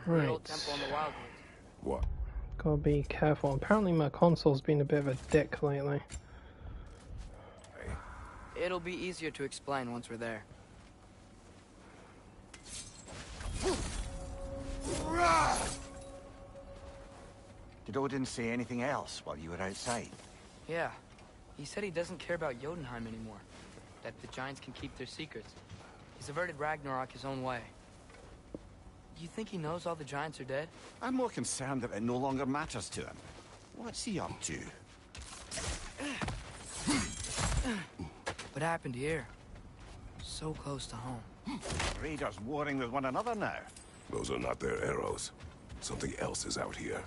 The old temple in the Wildwoods. What? Gotta be careful. Apparently my console's been a bit of a dick lately. It'll be easier to explain once we're there. Did Odin say anything else while you were outside? Yeah. He said he doesn't care about Jotunheim anymore. That the giants can keep their secrets. He's averted Ragnarok his own way. You think he knows all the giants are dead? I'm more concerned that it no longer matters to him. What's he up to? What happened here? So close to home. Raiders warring with one another now. Those are not their arrows. Something else is out here.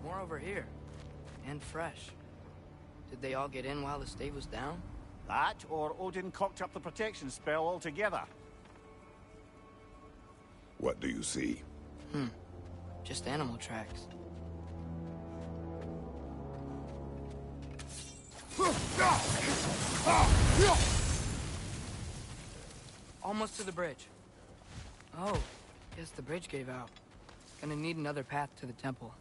More over here. And fresh. Did they all get in while the stave was down? That, or Odin cocked up the protection spell altogether. What do you see? Just animal tracks. Almost to the bridge. Oh, guess the bridge gave out. Gonna need another path to the temple.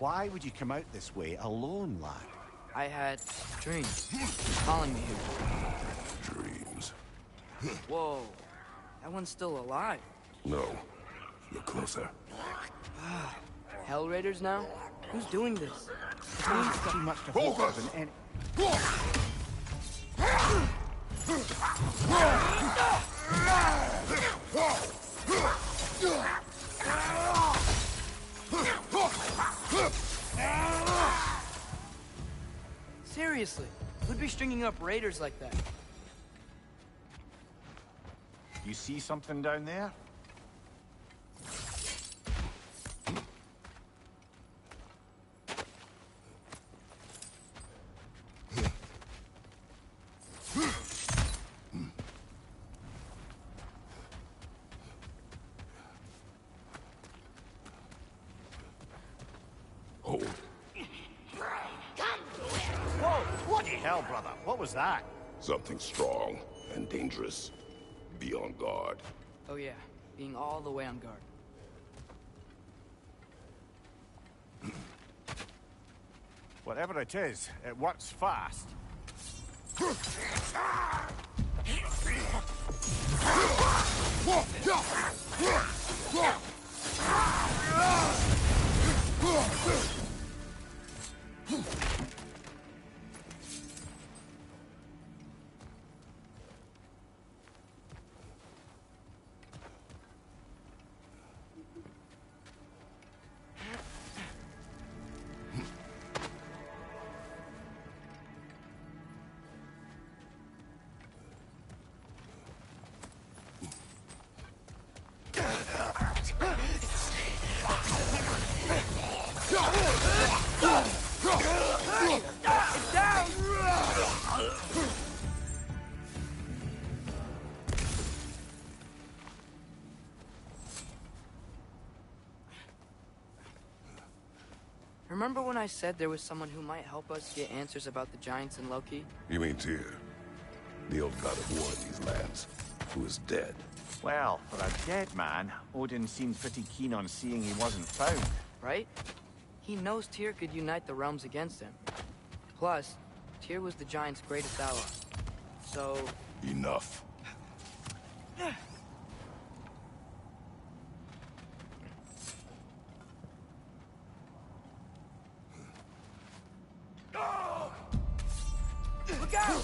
Why would you come out this way alone, lad? I had dreams calling me here. Dreams. Whoa, that one's still alive. No. Look closer. Hell Raiders now? Who's doing this? Too much to focus on any... Seriously, who'd be stringing up raiders like that? You see something down there? Hold. Whoa! Bloody hell, brother! What was that? Something strong and dangerous. Be on guard. Oh yeah, being all the way on guard. Whatever it is, it works fast. Remember when I said there was someone who might help us get answers about the giants and Loki? You mean Tyr? The old god of war in these lands, who is dead. Well, for a dead man, Odin seemed pretty keen on seeing he wasn't found. Right? He knows Tyr could unite the realms against him. Plus, Tyr was the giant's greatest ally. So... Enough. Look out!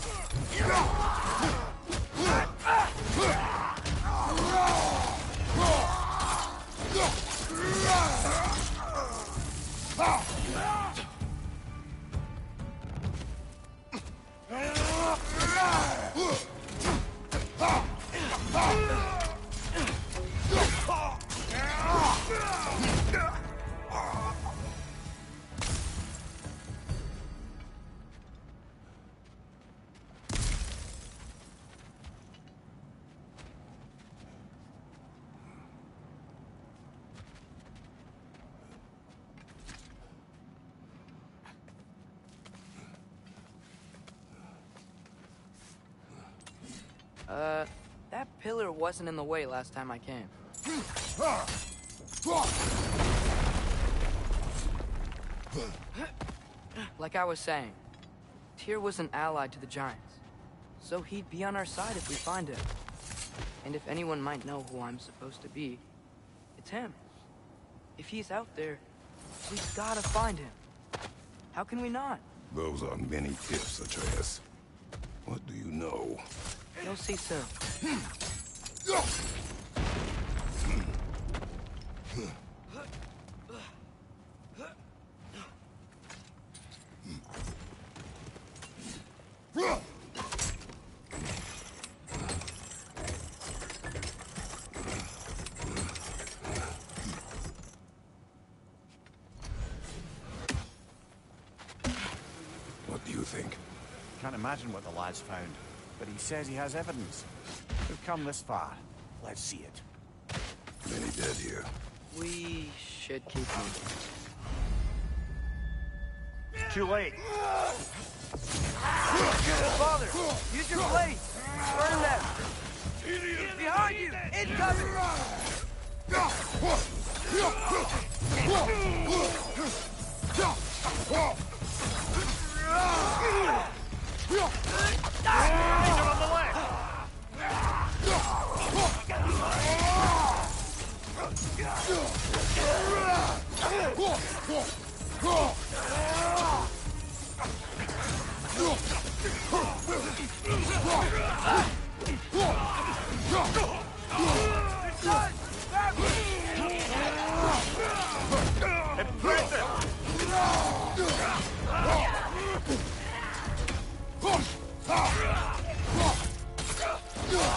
That pillar wasn't in the way last time I came. Like I was saying, Tyr was an ally to the Giants, so he'd be on our side if we find him. And if anyone might know who I'm supposed to be, it's him. If he's out there, we've gotta find him. How can we not? Those are many tips, Atreus. What do you know? You'll see soon. What do you think? Can't imagine what the lad's found, but he says he has evidence. We've come this far. Let's see it. Many dead here. We should keep moving. Too late. Father, use your blade. Burn them. Behind you! Incoming! Danger on the left.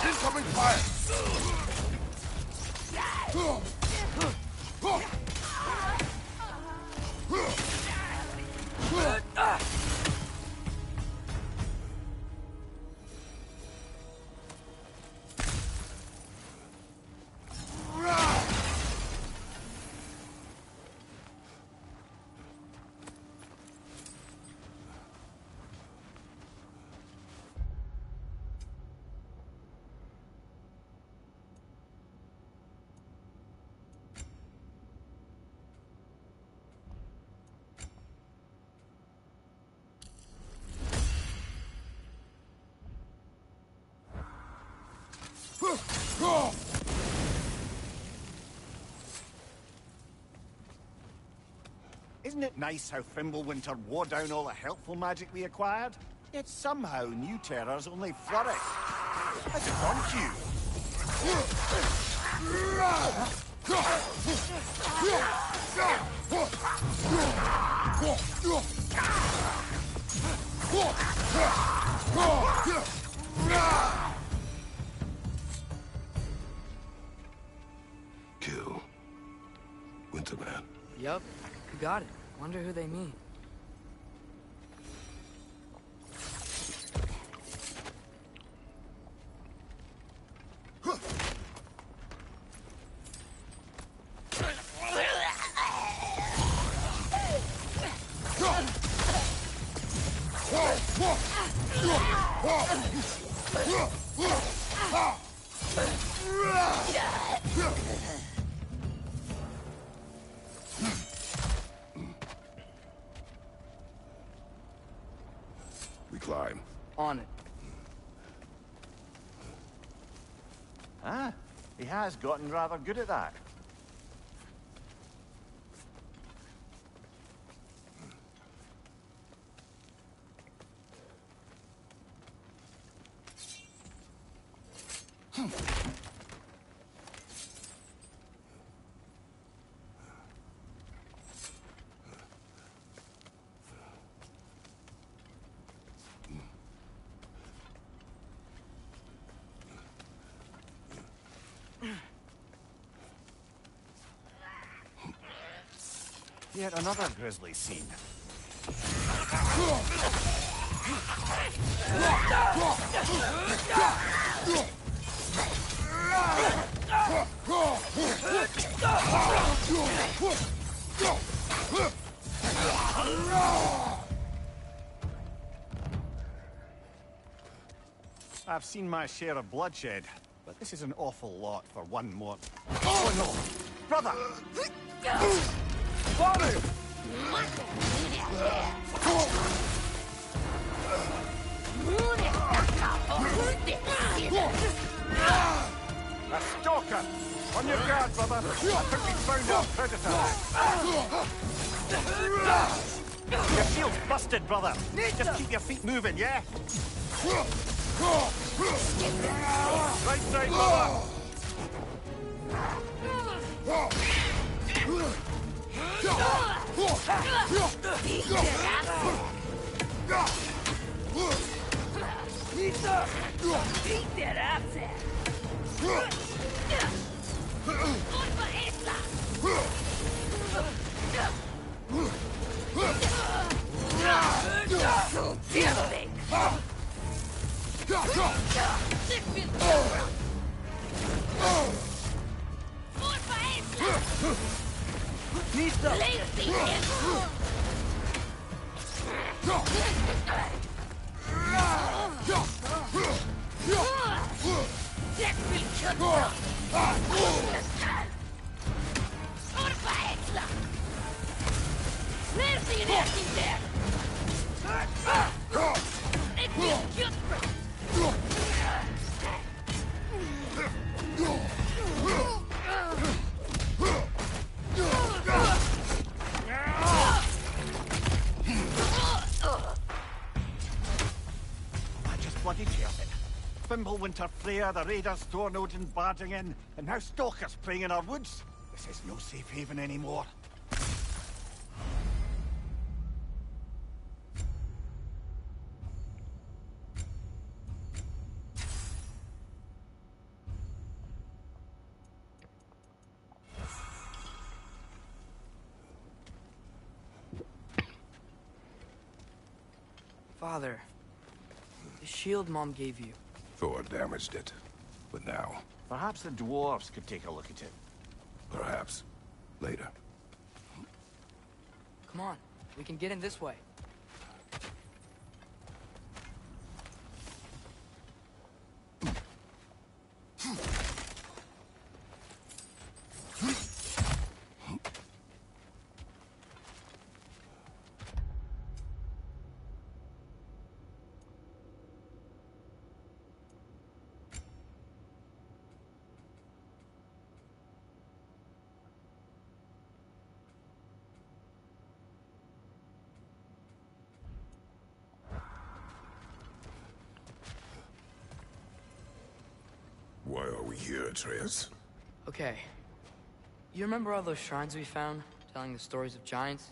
Incoming fire! Isn't it nice how Fimbulwinter wore down all the helpful magic we acquired? Yet somehow new terrors only flourish. How's it gone to you? Kill. Winterman. Yup, you got it. Wonder who they mean. We climb. On it. Ah, he has gotten rather good at that. Yet another grisly scene. I've seen my share of bloodshed, but this is an awful lot for one more. Oh no! Brother! Father! A stalker! On your guard, brother! I think we found our predator! Your shield's busted, brother! Just keep your feet moving, yeah? Right side, brother! Bloody perfect. Fimbulwinter Freya, the raiders, Thornodin barging in, and now stalkers preying in our woods. This is no safe haven anymore. Father, the shield Mom gave you. Thor damaged it. But now, Perhaps the dwarves could take a look at it. perhaps, later. Come on, we can get in this way. Why are we here, Atreus? Okay. You remember all those shrines we found, telling the stories of giants?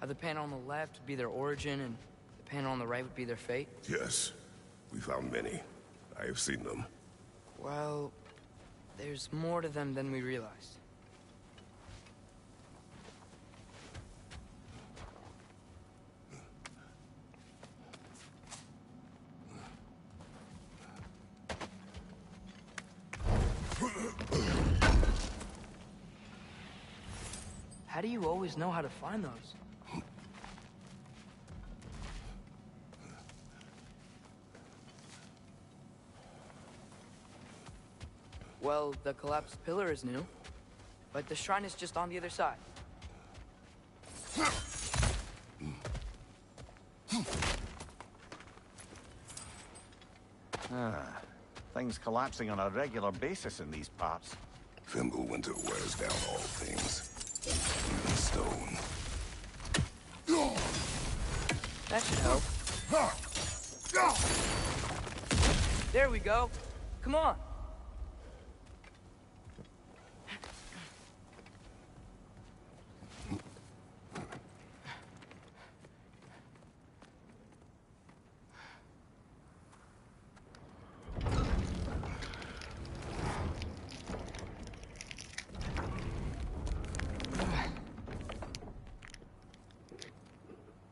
How the panel on the left would be their origin, and the panel on the right would be their fate? Yes, we found many. I have seen them. Well, there's more to them than we realized. How do you always know how to find those? Well, the collapsed pillar is new, but the shrine is just on the other side. Things collapsing on a regular basis in these parts. Fimbulwinter wears down all things. Even stone. That should help. There we go. Come on.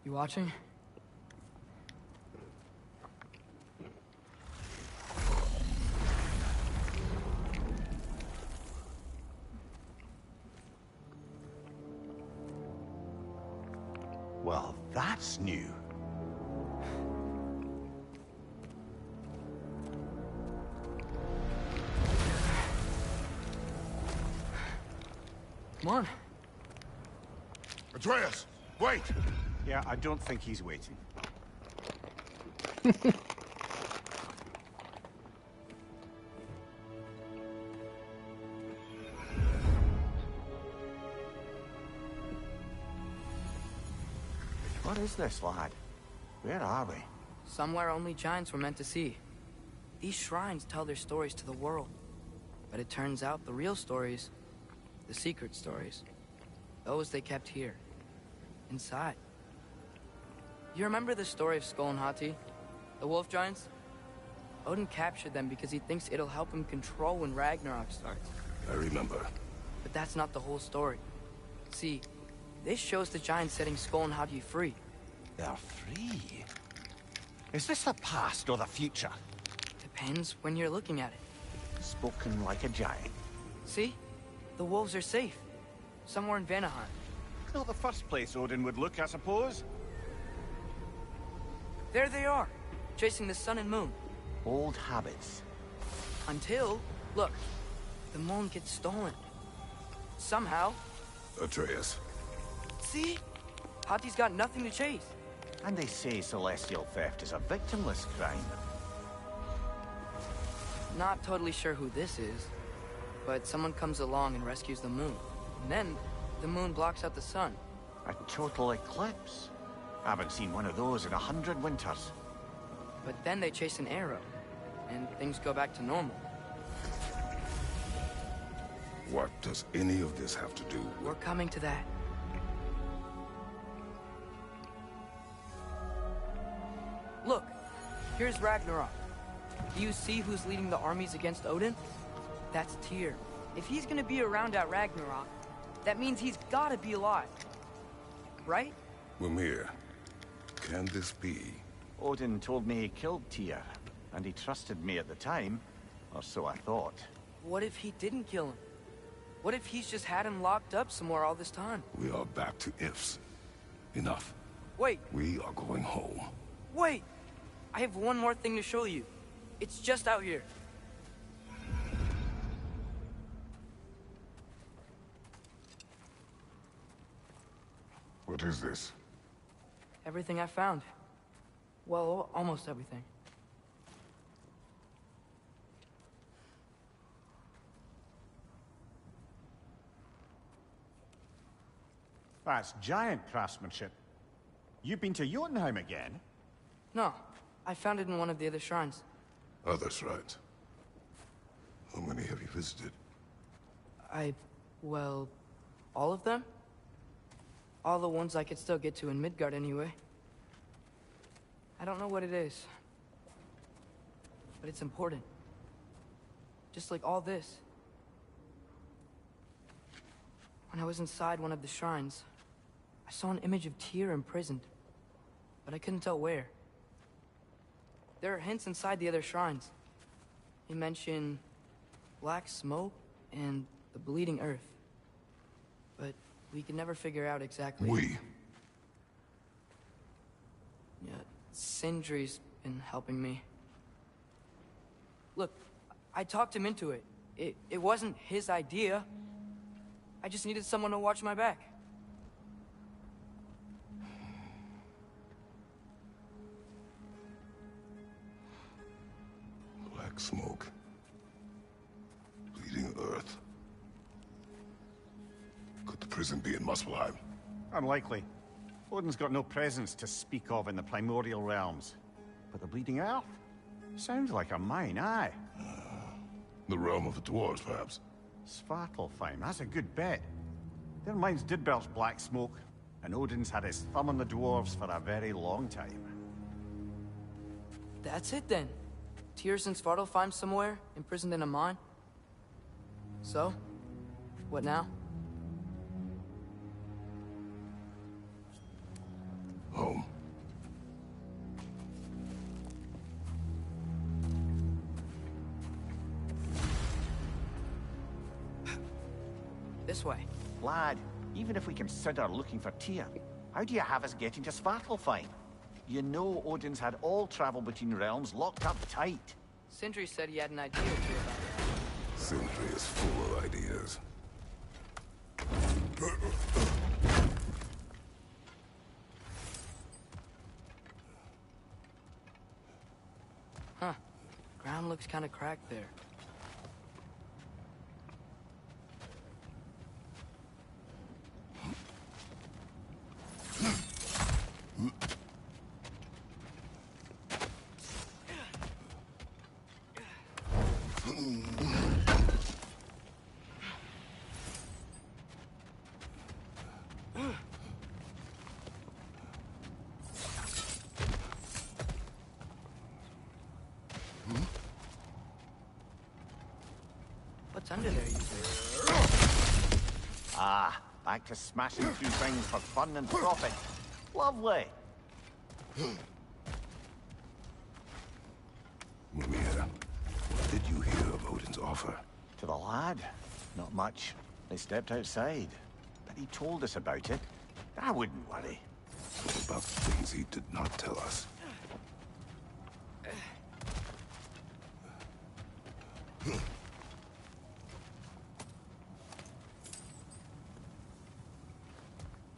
You watching? Well, that's new. Come on. Atreus, wait! Yeah, I don't think he's waiting. What is this, lad? Where are we? Somewhere only giants were meant to see. These shrines tell their stories to the world. But it turns out the real stories, the secret stories, those they kept here, inside. You remember the story of Skull and Hati, the wolf giants? Odin captured them because he thinks it'll help him control when Ragnarok starts. I remember. But that's not the whole story. See, this shows the giants setting Skull and Hati free. They're free? Is this the past or the future? Depends when you're looking at it. Spoken like a giant. See? The wolves are safe. Somewhere in Vanaheim. Not the first place Odin would look, I suppose. There they are, chasing the sun and moon. Old habits. Until, look, the moon gets stolen. Somehow. Atreus. See? Hati's got nothing to chase. And they say celestial theft is a victimless crime. Not totally sure who this is, but someone comes along and rescues the moon. And then, the moon blocks out the sun. A total eclipse. Haven't seen one of those in 100 winters. But then they chase an arrow, and things go back to normal. What does any of this have to do We're with... coming to that. Look, here's Ragnarok. Do you see who's leading the armies against Odin? That's Tyr. If he's gonna be around at Ragnarok, that means he's gotta be alive. Right? Mimir, can this be? Odin told me he killed Tyr, and he trusted me at the time, or so I thought. What if he didn't kill him? What if he's just had him locked up somewhere all this time? We are back to ifs. Enough. Wait, We are going home. wait! I have one more thing to show you. It's just out here. What is this? Everything I found. Well, almost everything. That's giant craftsmanship. You've been to Jotunheim again? No, I found it in one of the other shrines. Others, right? How many have you visited? Well, all of them? All the ones I could still get to in Midgard anyway. I don't know what it is. But it's important. Just like all this. When I was inside one of the shrines, I saw an image of Tyr imprisoned. But I couldn't tell where. There are hints inside the other shrines. They mention black smoke and the bleeding earth. But we could never figure out exactly. We. Yeah, Sindri's been helping me. Look, I talked him into it. It wasn't his idea. I just needed someone to watch my back. Black smoke. Bleeding earth. Could the prison be in Muspelheim? Unlikely. Odin's got no presence to speak of in the primordial realms. But the Bleeding Earth? Sounds like a mine, aye. The realm of the dwarves, perhaps? Svartalfheim, that's a good bet. Their mines did belch black smoke, and Odin's had his thumb on the dwarves for a very long time. That's it then. Tyr's in Svartalfheim somewhere, imprisoned in a mine. So, what now? Home. This way. Lad, even if we consider looking for Tyr, how do you have us getting to Svartalfheim? You know Odin's had all travel between realms locked up tight. Sindri said he had an idea or two about it. Sindri is full of ideas. Ground looks kind of cracked there. What's under there, you think? Ah, back to smashing through things for fun and profit. Lovely. Mimir, what did you hear of Odin's offer? To the lad? Not much. They stepped outside. But he told us about it. I wouldn't worry. What about the things he did not tell us?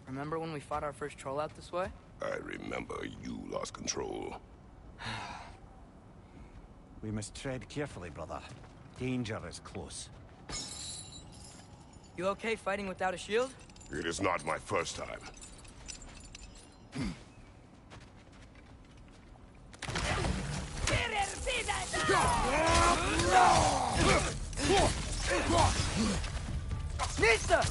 Remember when we fought our first troll out this way? I remember you lost control. We must tread carefully, brother. Danger is close. You okay fighting without a shield? It is not my first time. Nista!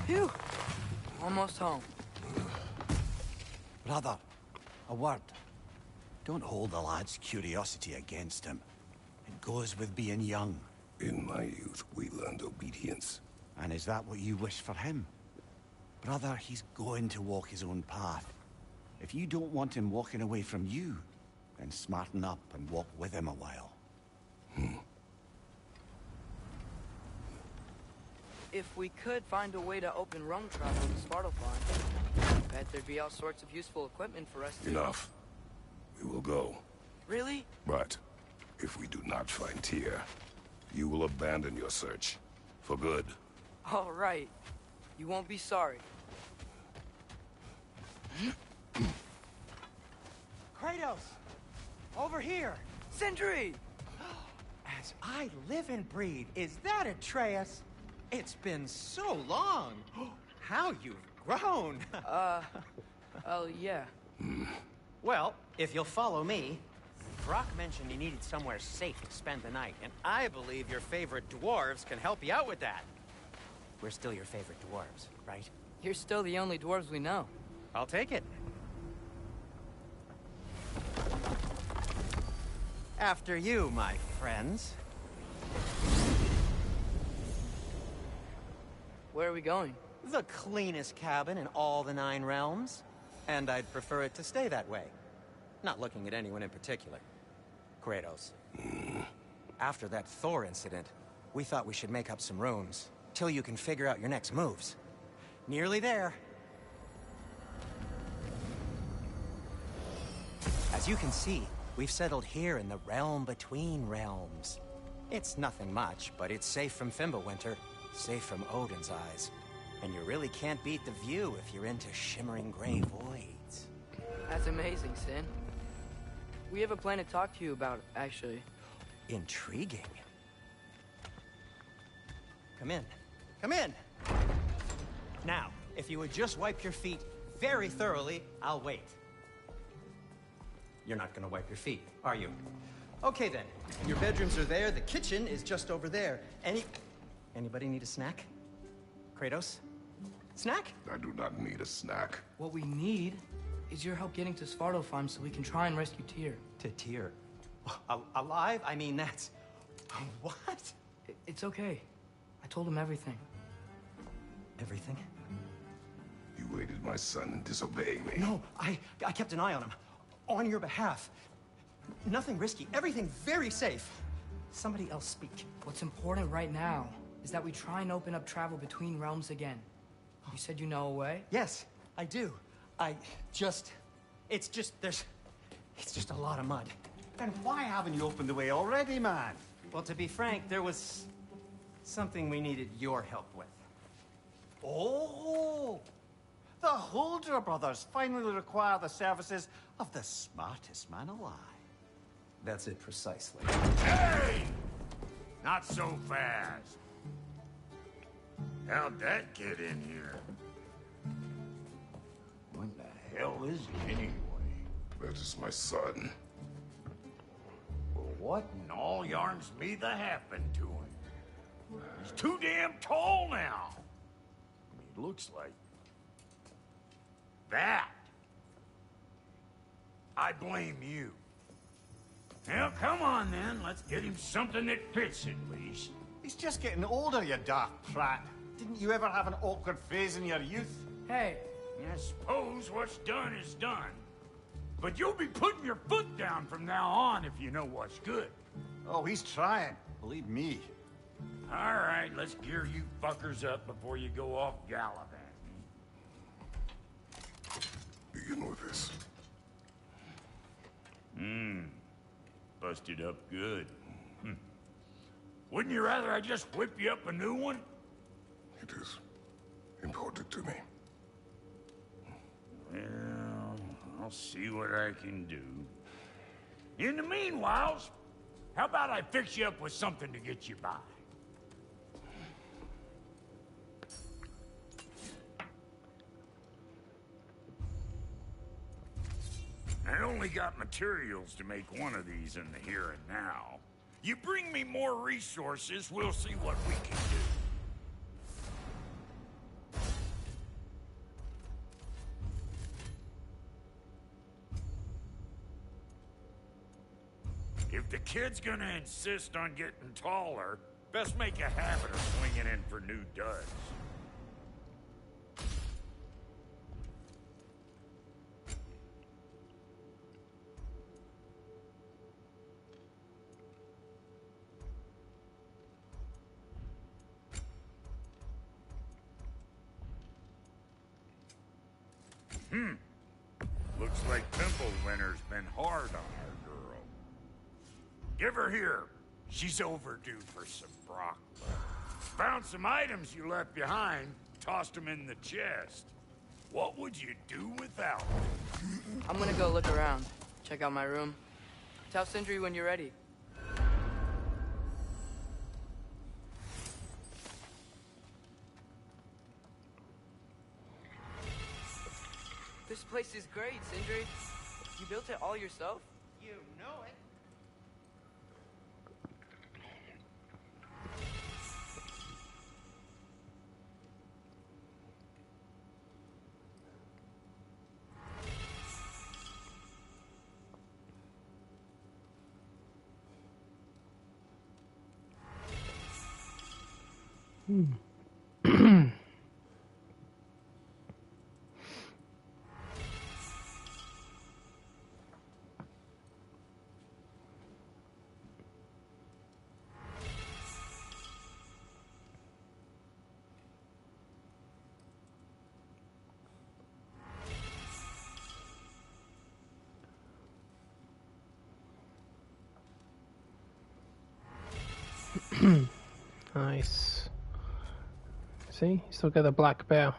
Phew. Almost home. Brother, a word. Don't hold the lad's curiosity against him. It goes with being young. In my youth, we learned obedience. And is that what you wish for him? Brother, he's going to walk his own path. If you don't want him walking away from you, then smarten up and walk with him a while. If we could find a way to open realm travel to Svartalfheim, I bet there'd be all sorts of useful equipment for us to... Enough. We will go. Really? But if we do not find Tyr, you will abandon your search. For good. All right. You won't be sorry. Kratos! Over here! Sentry! As I live and breathe, is that Atreus? It's been so long! How you've grown! Oh, yeah. Well, if you'll follow me, Brock mentioned you needed somewhere safe to spend the night, and I believe your favorite dwarves can help you out with that. We're still your favorite dwarves, right? You're still the only dwarves we know. I'll take it. After you, my friends. Where are we going? The cleanest cabin in all the 9 realms. And I'd prefer it to stay that way. Not looking at anyone in particular. Kratos. After that Thor incident, we thought we should make up some rooms, till you can figure out your next moves. Nearly there. As you can see, we've settled here in the realm between realms. It's nothing much, but it's safe from Fimbulwinter, safe from Odin's eyes. And you really can't beat the view if you're into shimmering gray voids. That's amazing, Sin. We have a plan to talk to you about, actually. Intriguing. Come in. Come in! Now, if you would just wipe your feet very thoroughly, I'll wait. You're not gonna wipe your feet, are you? Okay then. Your bedrooms are there, the kitchen is just over there. Anybody need a snack? Kratos? Snack? I do not need a snack. What we need is your help getting to Svartalfheim so we can try and rescue Tyr. To Tyr? Alive? I mean, that's... What? It's okay. I told him everything. Everything? You aided my son in disobeying me. No, I kept an eye on him. On your behalf. Nothing risky. Everything very safe. Somebody else speak. What's important right now is that we try and open up travel between realms again. You said you know a way? Yes, I do. It's just a lot of mud. Then why haven't you opened the way already, man? Well, to be frank, there was something we needed your help with. Oh! The Holder brothers finally require the services of the smartest man alive. That's it precisely. Hey! Not so fast. How'd that get in here? What the hell is he anyway? That is my son. Well, what in all yarns me the happened to him? He's too damn tall now. I mean, he looks like... that. I blame you. Well, come on then. Let's get him something that fits at least. He's just getting older, you daft prat. Didn't you ever have an awkward phase in your youth? Hey, I suppose what's done is done. But you'll be putting your foot down from now on if you know what's good. Oh, he's trying. Believe me. All right, let's gear you fuckers up before you go off gallivanting. Begin with this. Busted up good. Wouldn't you rather I just whip you up a new one? It is important to me. Well, I'll see what I can do. In the meanwhile, how about I fix you up with something to get you by? I only got materials to make one of these in the here and now. You bring me more resources, we'll see what we can do. If the kid's gonna insist on getting taller, best make a habit of swinging in for new duds. Looks like Pimple Winter's been hard on our girl. Give her here. She's overdue for some broccoli. Found some items you left behind, tossed them in the chest. What would you do without them? I'm gonna go look around. Check out my room. Tell Sindri when you're ready. This place is great, Sindri. You built it all yourself? You know it. Nice. See, you still got the black bear.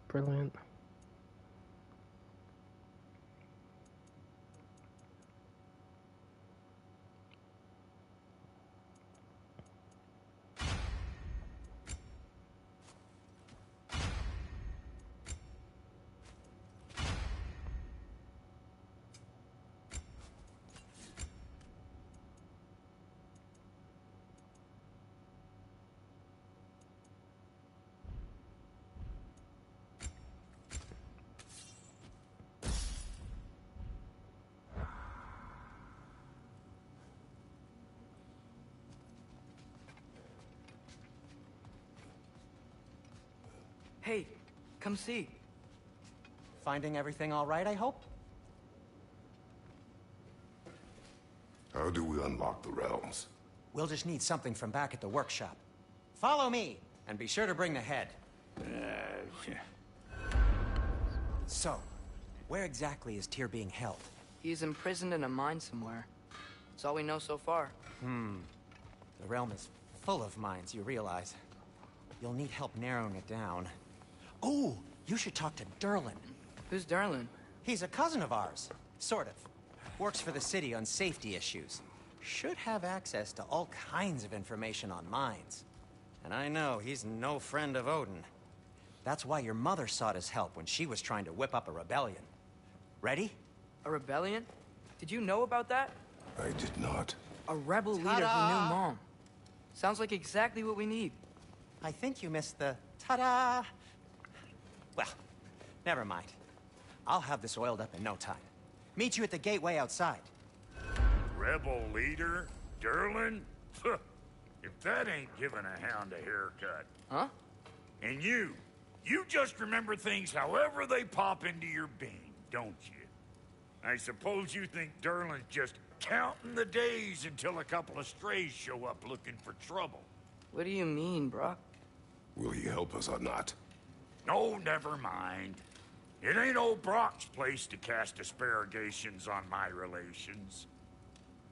Brilliant. Hey, come see. Finding everything all right, I hope? How do we unlock the realms? We'll just need something from back at the workshop. Follow me, and be sure to bring the head. So, where exactly is Tyr being held? He's imprisoned in a mine somewhere. That's all we know so far. The realm is full of mines, you realize. You'll need help narrowing it down. Oh, you should talk to Derlin. Who's Derlin? He's a cousin of ours. Sort of. Works for the city on safety issues. Should have access to all kinds of information on mines. And I know he's no friend of Odin. That's why your mother sought his help when she was trying to whip up a rebellion. Ready? A rebellion? Did you know about that? I did not. A rebel leader who knew Mom. Sounds like exactly what we need. I think you missed the ta-da. Well, never mind. I'll have this oiled up in no time. Meet you at the gateway outside. Rebel leader? Derlin? If that ain't giving a hound a haircut. Huh? And you just remember things however they pop into your being, don't you? I suppose you think Derlin's just counting the days until a couple of strays show up looking for trouble. What do you mean, Brock? Will he help us or not? No, never mind. It ain't old Brock's place to cast asparagations on my relations.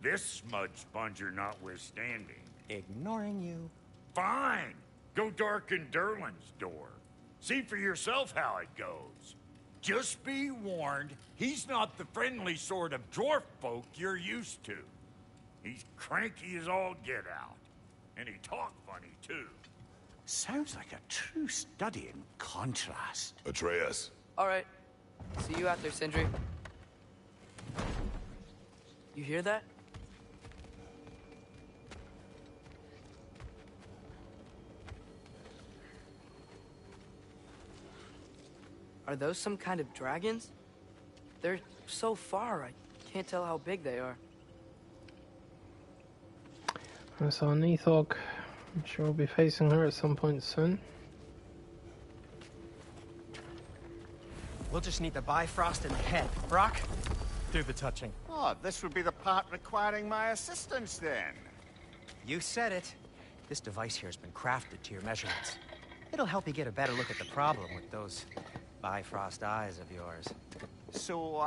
This smudge sponger notwithstanding. Ignoring you. Fine. Go darken Derlin's door. See for yourself how it goes. Just be warned, he's not the friendly sort of dwarf folk you're used to. He's cranky as all get out. And he talk funny, too. Sounds like a true study in contrast. Atreus. All right. See you out there, Sindri. You hear that? Are those some kind of dragons? They're so far, I can't tell how big they are. That's our Nithog. I'm sure we'll be facing her at some point soon. We'll just need the Bifrost in the head. Brock, do the touching. Oh, this would be the part requiring my assistance then. You said it. This device here has been crafted to your measurements. It'll help you get a better look at the problem with those Bifrost eyes of yours. So,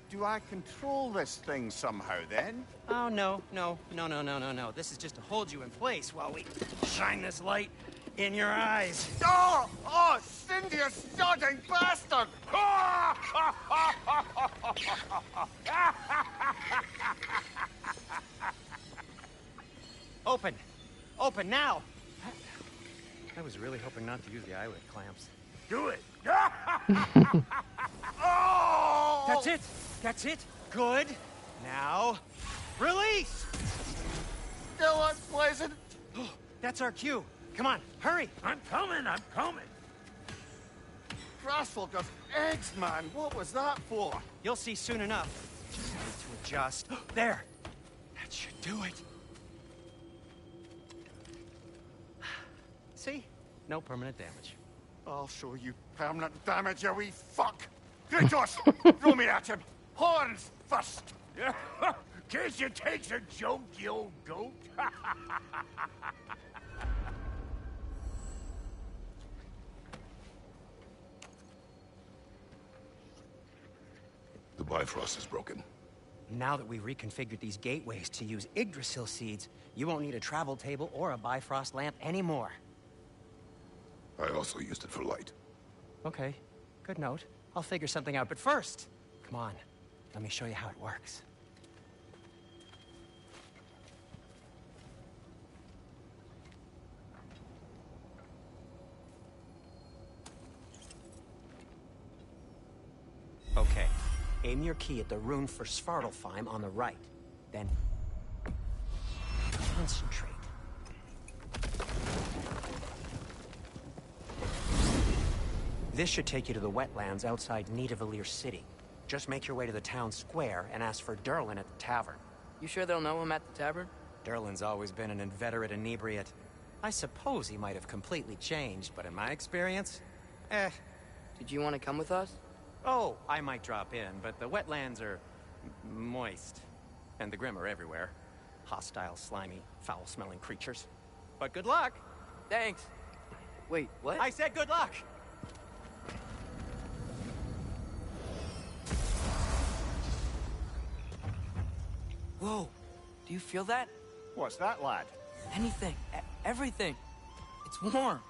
do I control this thing somehow then? Oh, no. This is just to hold you in place while we shine this light in your eyes. Oh, Cindy, you sodding bastard! Open now! I was really hoping not to use the eyelid clamps. Do it. Oh! That's it! Good! Now, release! Still unpleasant. That's our cue. Come on, hurry! I'm coming. Grassful got eggs, man. What was that for? You'll see soon enough. Just need to adjust. There! That should do it. See? No permanent damage. I'll show you permanent damage, you wee fuck. Kratos, throw me at him. Horns first. Case you takes a joke, you old goat. The Bifrost is broken. Now that we've reconfigured these gateways to use Yggdrasil seeds, you won't need a travel table or a Bifrost lamp anymore. I also used it for light. Okay, good note. I'll figure something out, but first, come on, let me show you how it works. Okay, aim your key at the rune for Svartalfheim on the right. Then concentrate. This should take you to the wetlands outside Nidavellir City. Just make your way to the town square and ask for Derlin at the tavern. You sure they'll know him at the tavern? Derlin's always been an inveterate inebriate. I suppose he might have completely changed, but in my experience, Eh. Did you want to come with us? Oh, I might drop in, but the wetlands are moist. And the Grim are everywhere. Hostile, slimy, foul-smelling creatures. But good luck! Thanks. Wait, what? I said good luck! Whoa, do you feel that? What's that, lad? Anything, everything. It's warm.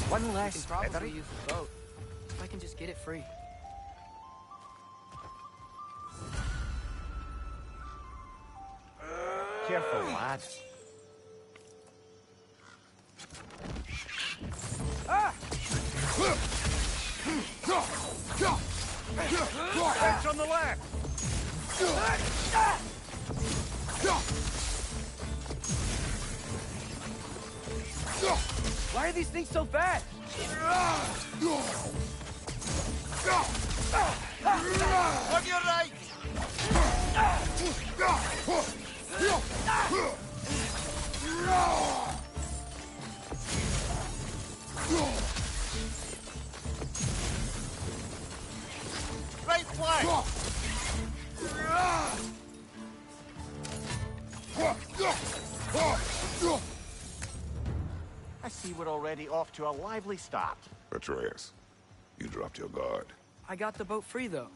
One I can less probably feathery. use the boat. If I can just get it free. Careful, lad. Fence on the left. Why are these things so fast? On your right. Right flank. I see we're already off to a lively start. Atreus, you dropped your guard. I got the boat free, though.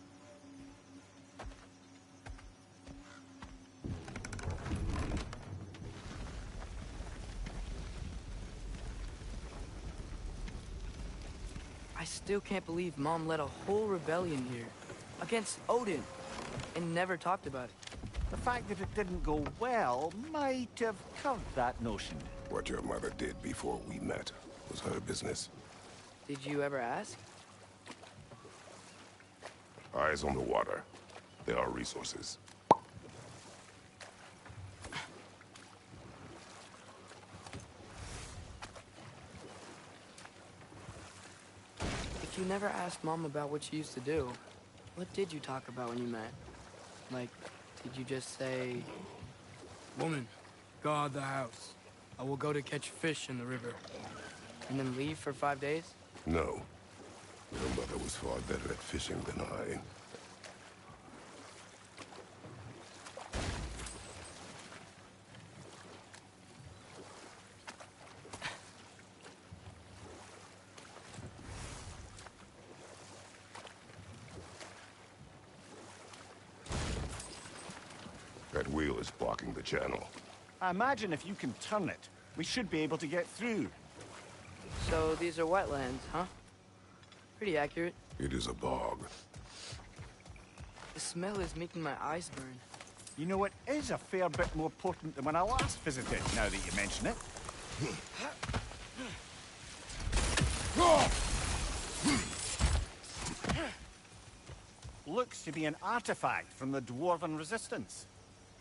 I still can't believe Mom led a whole rebellion here. Against Odin. And never talked about it. The fact that it didn't go well might have curved that notion. What your mother did before we met was her business. Did you ever ask? Eyes on the water. There are resources. If you never asked Mom about what she used to do, what did you talk about when you met? Like, did you just say... Woman, guard the house. I will go to catch fish in the river. And then leave for 5 days? No. Your mother was far better at fishing than I. That wheel is blocking the channel. I imagine if you can turn it, we should be able to get through. So these are wetlands, huh? Pretty accurate. It is a bog. The smell is making my eyes burn. You know, it is a fair bit more potent than when I last visited, now that you mention it. Looks to be an artifact from the Dwarven Resistance.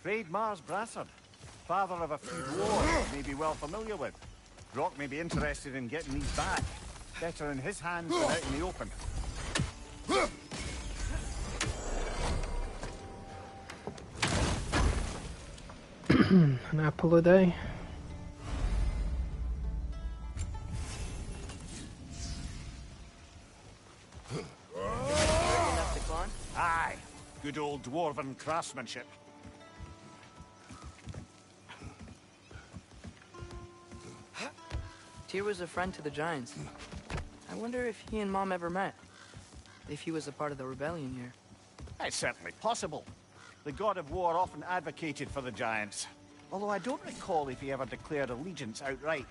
Trade Mars Brassard, father of a few dwarves you may be well familiar with. Brock may be interested in getting these back. Better in his hands than out in the open. An apple a day. Enough to climb? Aye, good old Dwarven craftsmanship. Tyr was a friend to the Giants. I wonder if he and Mom ever met. If he was a part of the rebellion here. It's certainly possible. The god of war often advocated for the Giants. Although I don't recall if he ever declared allegiance outright.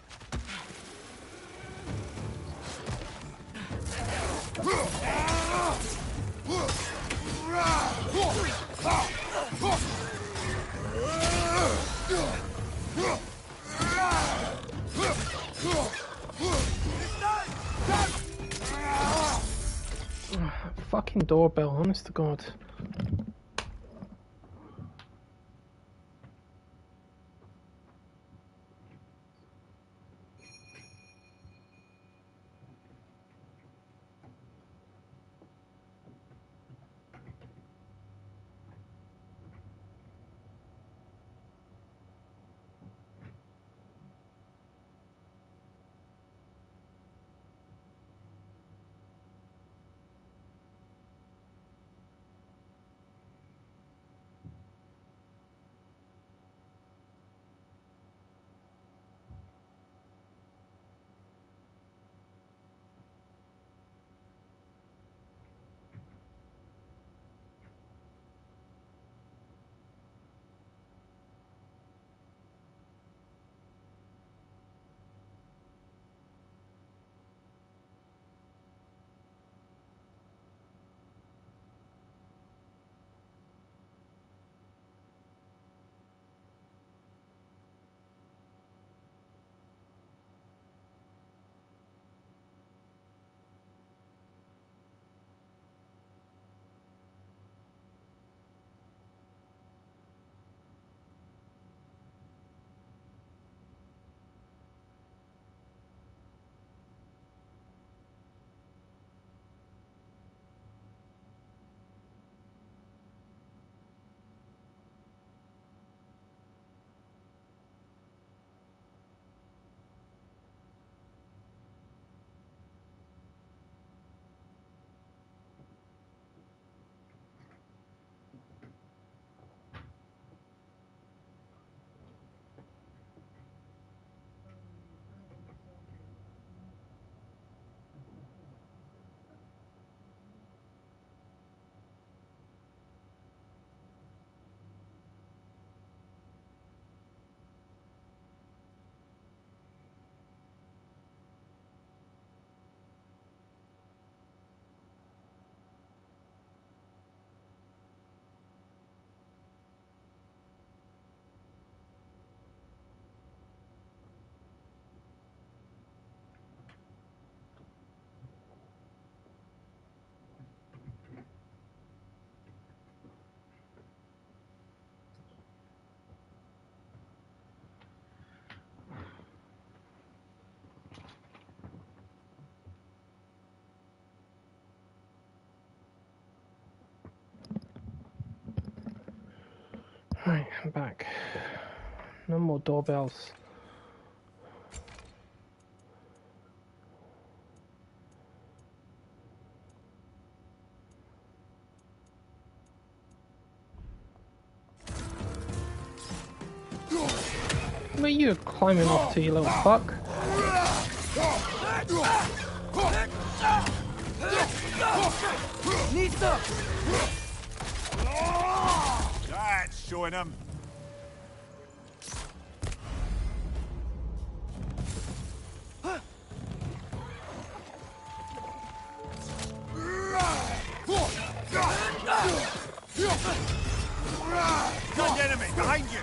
Fucking doorbell, honest to God. Alright, I'm back. No more doorbells. Where are you climbing off to, you little fuck? That's showing him. Gun enemy behind you.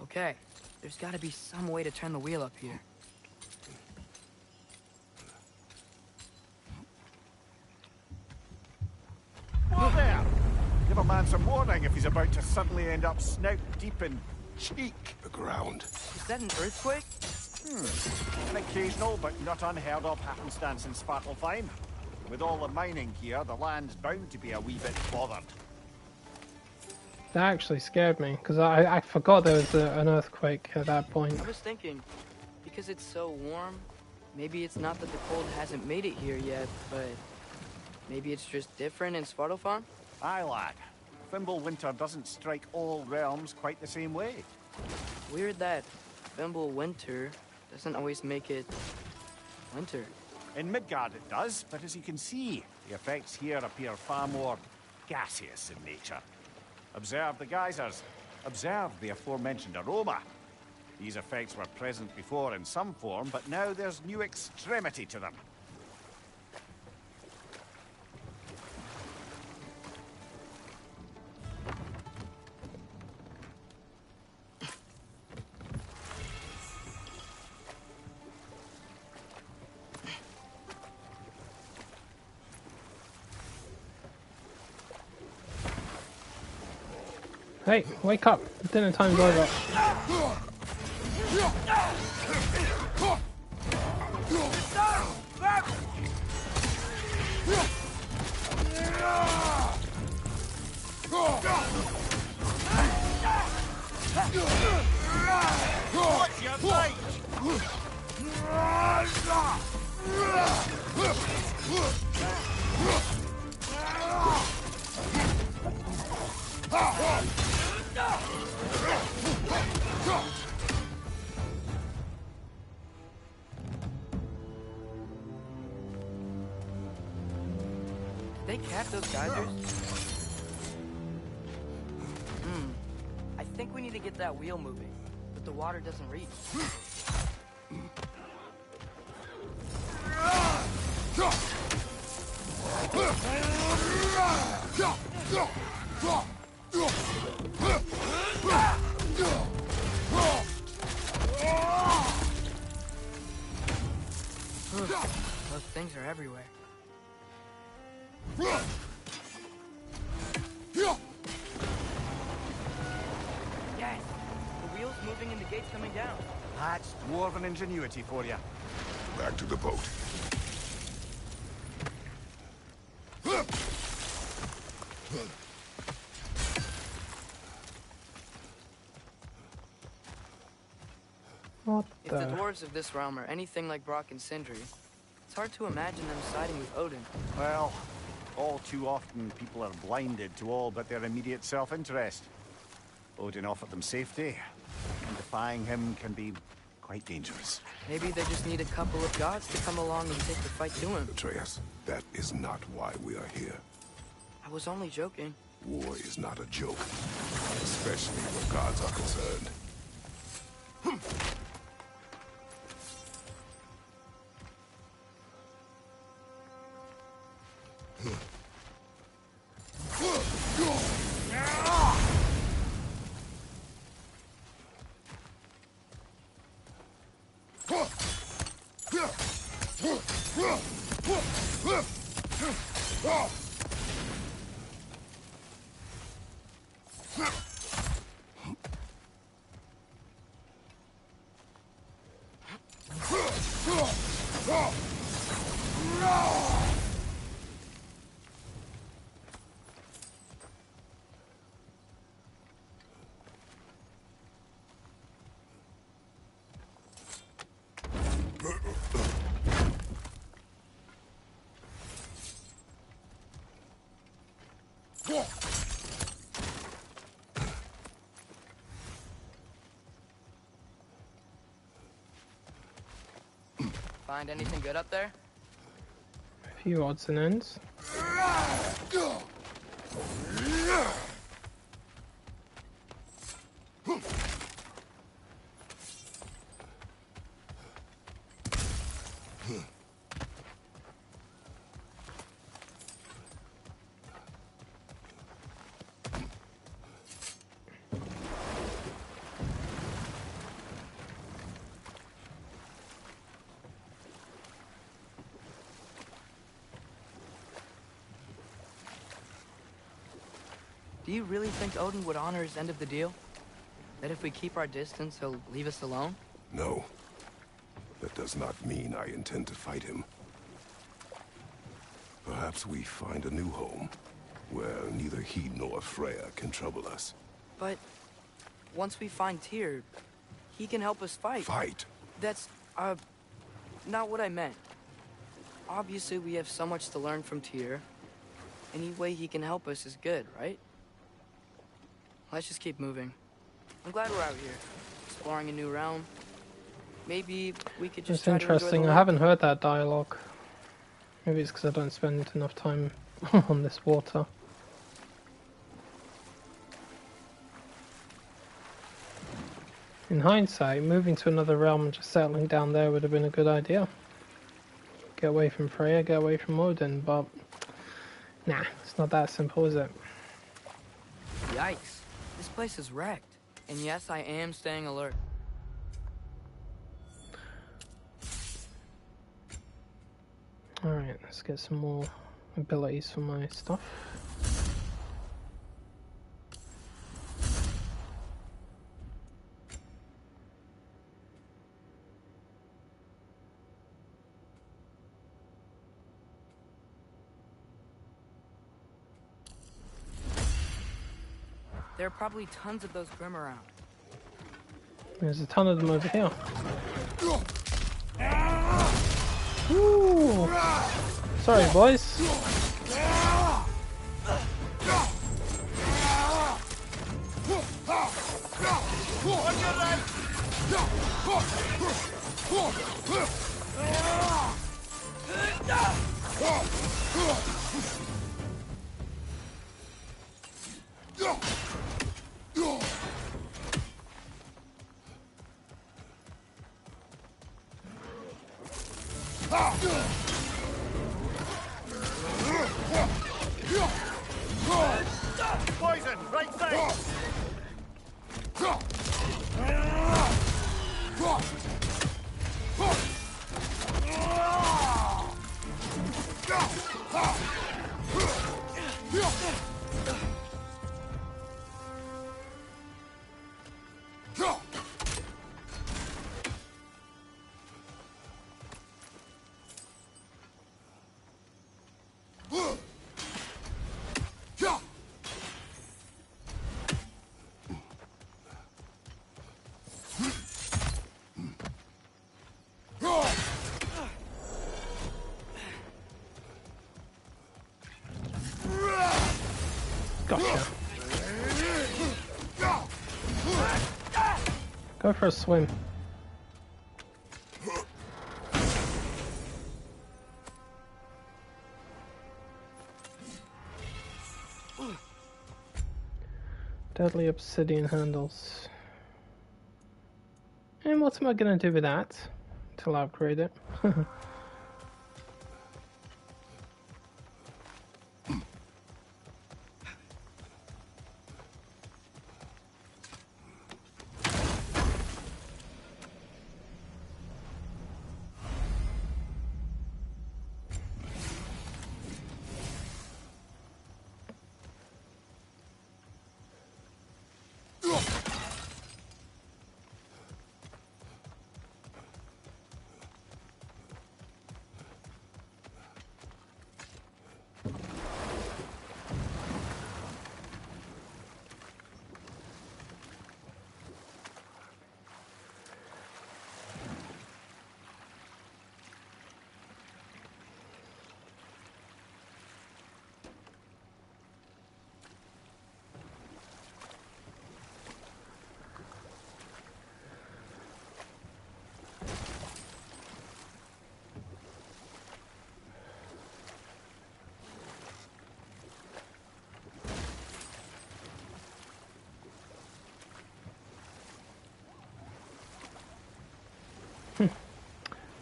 Okay, there's gotta be some way to turn the wheel up here. Whoa there! Give a man some warning if he's about to suddenly end up snout deep in cheek. The ground. Is that an earthquake? An occasional but not unheard of happenstance in Svartalfheim. With all the mining here, the land's bound to be a wee bit bothered. That actually scared me, because I forgot there was an earthquake at that point. I was thinking, because it's so warm, maybe it's not that the cold hasn't made it here yet, but maybe it's just different in Svartalfheim? Aye, lad. Fimbulwinter doesn't strike all realms quite the same way. Weird that Fimbulwinter doesn't always make it winter. In Midgard it does, but as you can see, the effects here appear far more gaseous in nature. Observe the geysers. Observe the aforementioned aroma. These effects were present before in some form, but now there's new extremity to them. Hey, wake up! Dinner time's over. What's your light? Did they cap those geysers? I think we need to get that wheel moving, but the water doesn't reach. Those things are everywhere. Yes! The wheel's moving and the gate's coming down. That's dwarven ingenuity for you. Back to the boat. What If the the? dwarves of this realm are anything like Brock and Sindri, it's hard to imagine them siding with Odin. Well, all too often people are blinded to all but their immediate self-interest. Odin offered them safety, and defying him can be quite dangerous. Maybe they just need a couple of gods to come along and take the fight to him. Atreus, that is not why we are here. I was only joking. War is not a joke, especially where gods are concerned. Find anything good up there? A few odds and ends. Do you really think Odin would honor his end of the deal? That if we keep our distance, he'll leave us alone? No. That does not mean I intend to fight him. Perhaps we find a new home, where neither he nor Freya can trouble us. But once we find Tyr, he can help us fight. Fight? That's, not what I meant. Obviously, we have so much to learn from Tyr. Any way he can help us is good, right? Let's just keep moving. I'm glad we're out here, exploring a new realm. Maybe we could just It's try to enjoy interesting. the I world. haven't heard that dialogue. Maybe it's because I don't spend enough time on this water. In hindsight, moving to another realm and just settling down there would have been a good idea. Get away from Freya, get away from Odin, but nah, it's not that simple, is it? Yikes. This place is wrecked. And yes, I am staying alert. Alright, let's get some more abilities for my stuff. There are probably tons of those Grim around. There's a ton of them over here. Ooh. Sorry, boys. Poison, right side! Gotcha. Go for a swim. Deadly obsidian handles. And what am I going to do with that? Until I upgrade it.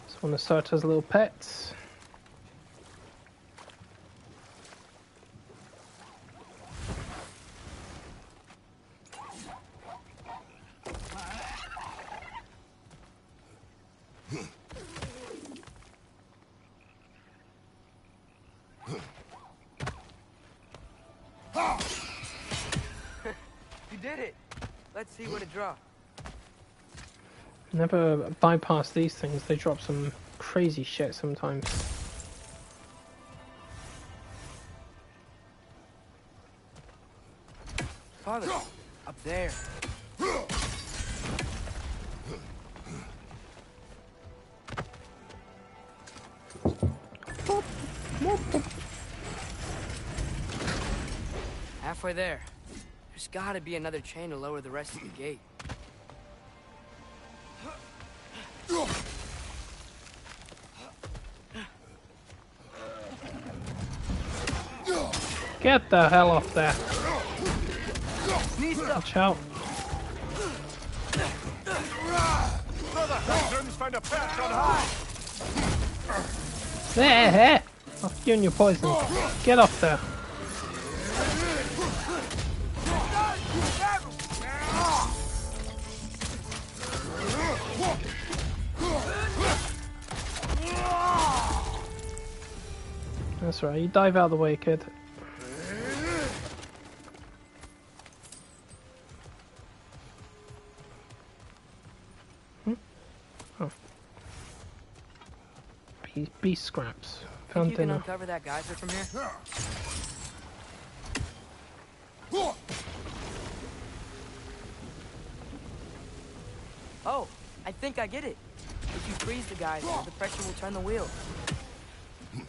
Just want to start as little pets. You did it! Let's see what it dropped. Never bypass these things, they drop some crazy shit sometimes. Father, up there. Halfway there. There's gotta be another chain to lower the rest of the gate. Get the hell off there. Watch out. Found a perch on high. There! Off you and your poison. Get off there. That's right, you dive out of the way, kid. Oh. Beast scraps. Found Think you can dinner. uncover that geyser from here? Oh, I think I get it. If you freeze the geyser, the pressure will turn the wheel. Can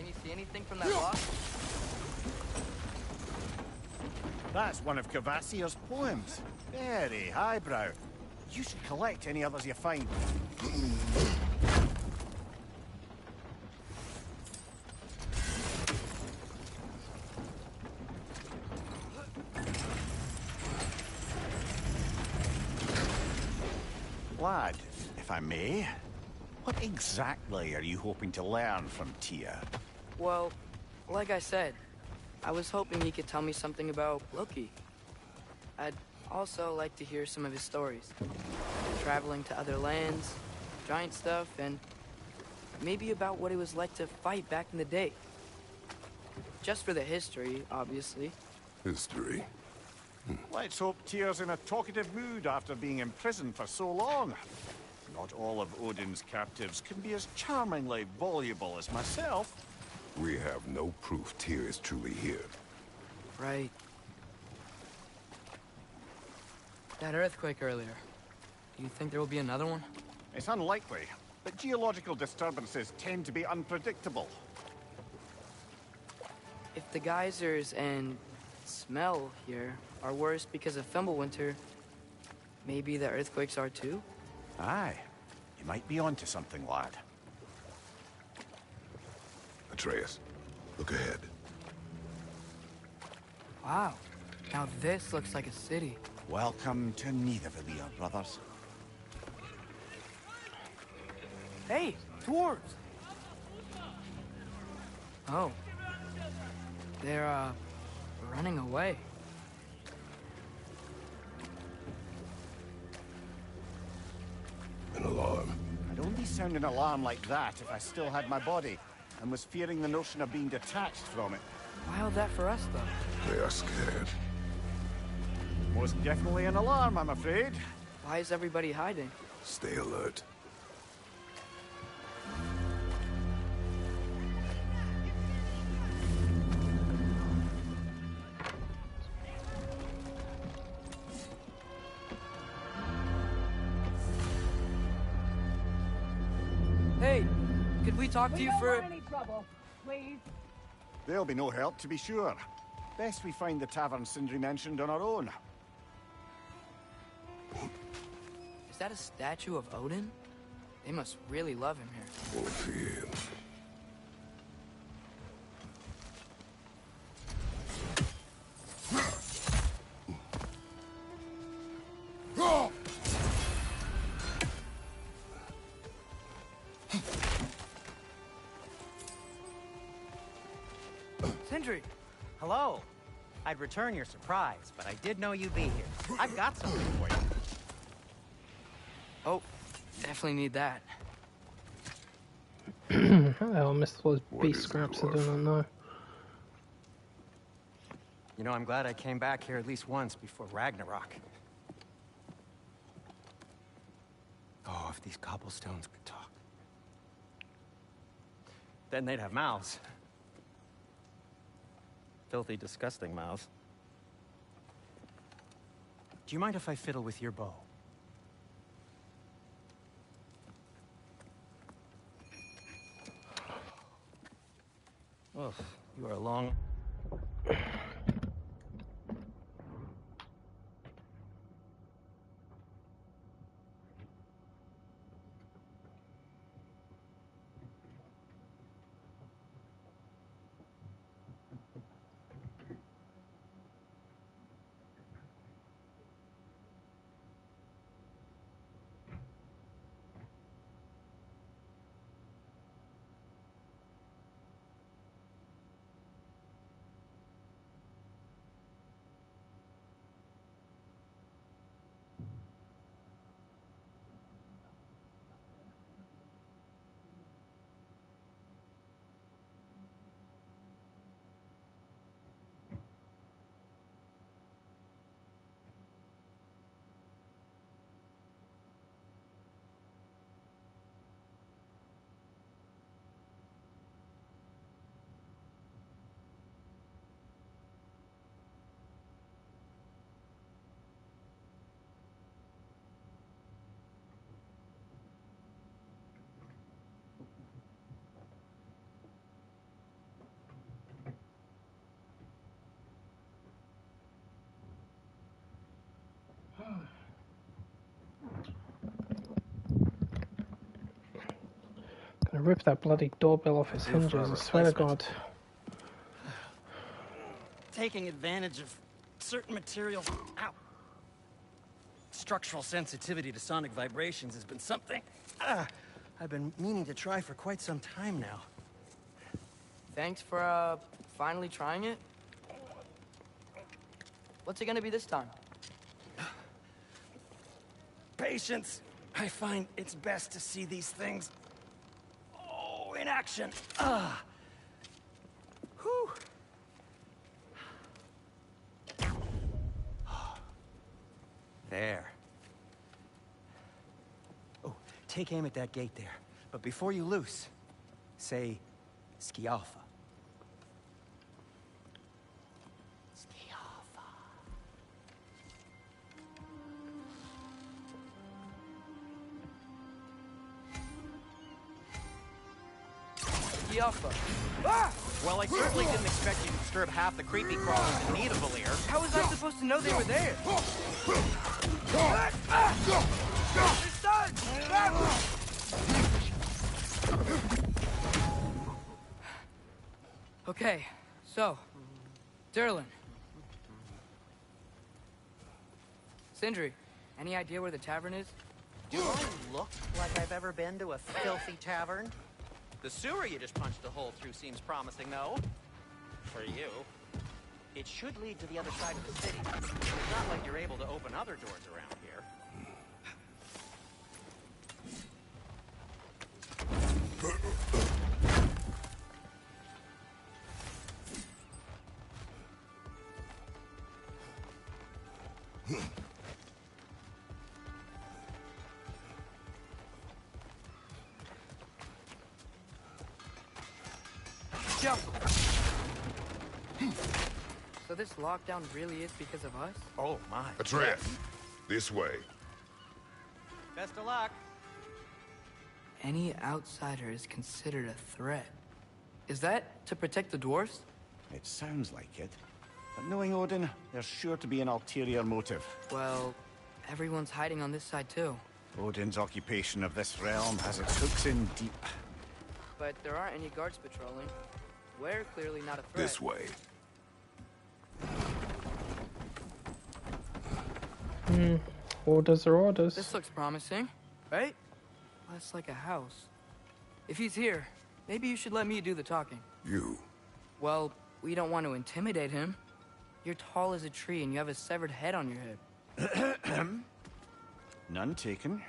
you see anything from that block? That's one of Cavassier's poems. Very highbrow. You should collect any others you find. Lad, if I may, what exactly are you hoping to learn from Tia? Well, like I said, I was hoping he could tell me something about Loki. I'd also like to hear some of his stories. Traveling to other lands, giant stuff, and maybe about what it was like to fight back in the day. Just for the history, obviously. History. Let's hope Tyr's in a talkative mood after being imprisoned for so long. Not all of Odin's captives can be as charmingly voluble as myself. We have no proof Tyr is truly here. Right. That earthquake earlier. Do you think there will be another one? It's unlikely, but geological disturbances tend to be unpredictable. the geysers and smell here are worse because of Fimbulwinter, maybe the earthquakes are too? Aye. You might be onto something, lad. Atreus, look ahead. Wow. Now this looks like a city. Welcome to Nidavellir, brothers. Hey, dwarves! Oh. They're, running away. An alarm. I'd only sound an alarm like that if I still had my body, and was fearing the notion of being detached from it. Wild that for us, though. They are scared. Most definitely an alarm, I'm afraid. Why is everybody hiding? Stay alert. Hey, could we talk to you for... any trouble, please. There'll be no help, to be sure. Best we find the tavern Sindri mentioned on our own. Is that a statue of Odin? They must really love him here. Orphean. Sindri! Hello. I'd return your surprise, but I did know you'd be here. I've got something for you. Oh, definitely need that. How the hell Mr. was What beast is it, scraps? I do dwarf? not know. You know, I'm glad I came back here at least once before Ragnarok. Oh, if these cobblestones could talk. Then they'd have mouths. Filthy, disgusting mouths. Do you mind if I fiddle with your bow? Oh, you are a long... Gonna rip that bloody doorbell off its Due for a hinges, I swear to God. replacement. Taking advantage of certain materials. Ow. Structural sensitivity to sonic vibrations has been something I've been meaning to try for quite some time now. Thanks for, finally trying it. What's it gonna be this time? Patience. I find it's best to see these things, in action. Whew. There. Oh, take aim at that gate there. But before you loose, say, Skialfa. Skialfa. the Alpha. Ah! Well, I certainly didn't expect you to disturb half the creepy crawlers in need of a leer. How was I supposed to know they were there? Okay, so, Derlin. Sindri, any idea where the tavern is? Do I look like I've ever been to a filthy tavern? The sewer you just punched a hole through seems promising, though. For you. It should lead to the other side of the city. It's not like you're able to open other doors around here. Jump! So this lockdown really is because of us? Oh, my. Atreus, this way. Best of luck. Any outsider is considered a threat. Is that to protect the dwarves? It sounds like it. But knowing Odin, there's sure to be an ulterior motive. Well, everyone's hiding on this side too. Odin's occupation of this realm has its hooks in deep. But there aren't any guards patrolling. We're clearly not a threat. This way. Orders are orders. This looks promising, right? Less like a house. If he's here, maybe you should let me do the talking. You. Well, we don't want to intimidate him. You're tall as a tree and you have a severed head on your head. None taken.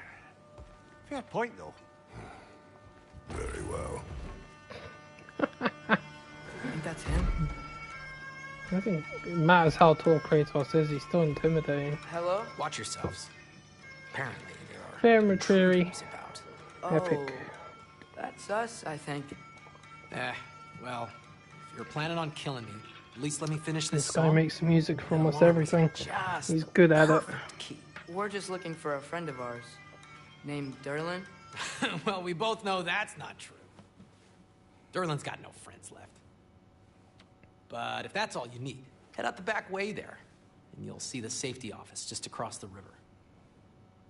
Fair point, though. Very well. Think that's him? I think it matters how tall Kratos is, he's still intimidating. Hello? Watch yourselves. Apparently, there are Fair Matriri. creeps about. Epic. That's us, I think. Well, if you're planning on killing me, at least let me finish this This guy song. makes music for almost Along everything. with just He's good at it. perfect key. We're just looking for a friend of ours. Named Derlin. Well, we both know that's not true. Derlin's got no friends left. But if that's all you need, head out the back way there, and you'll see the safety office just across the river.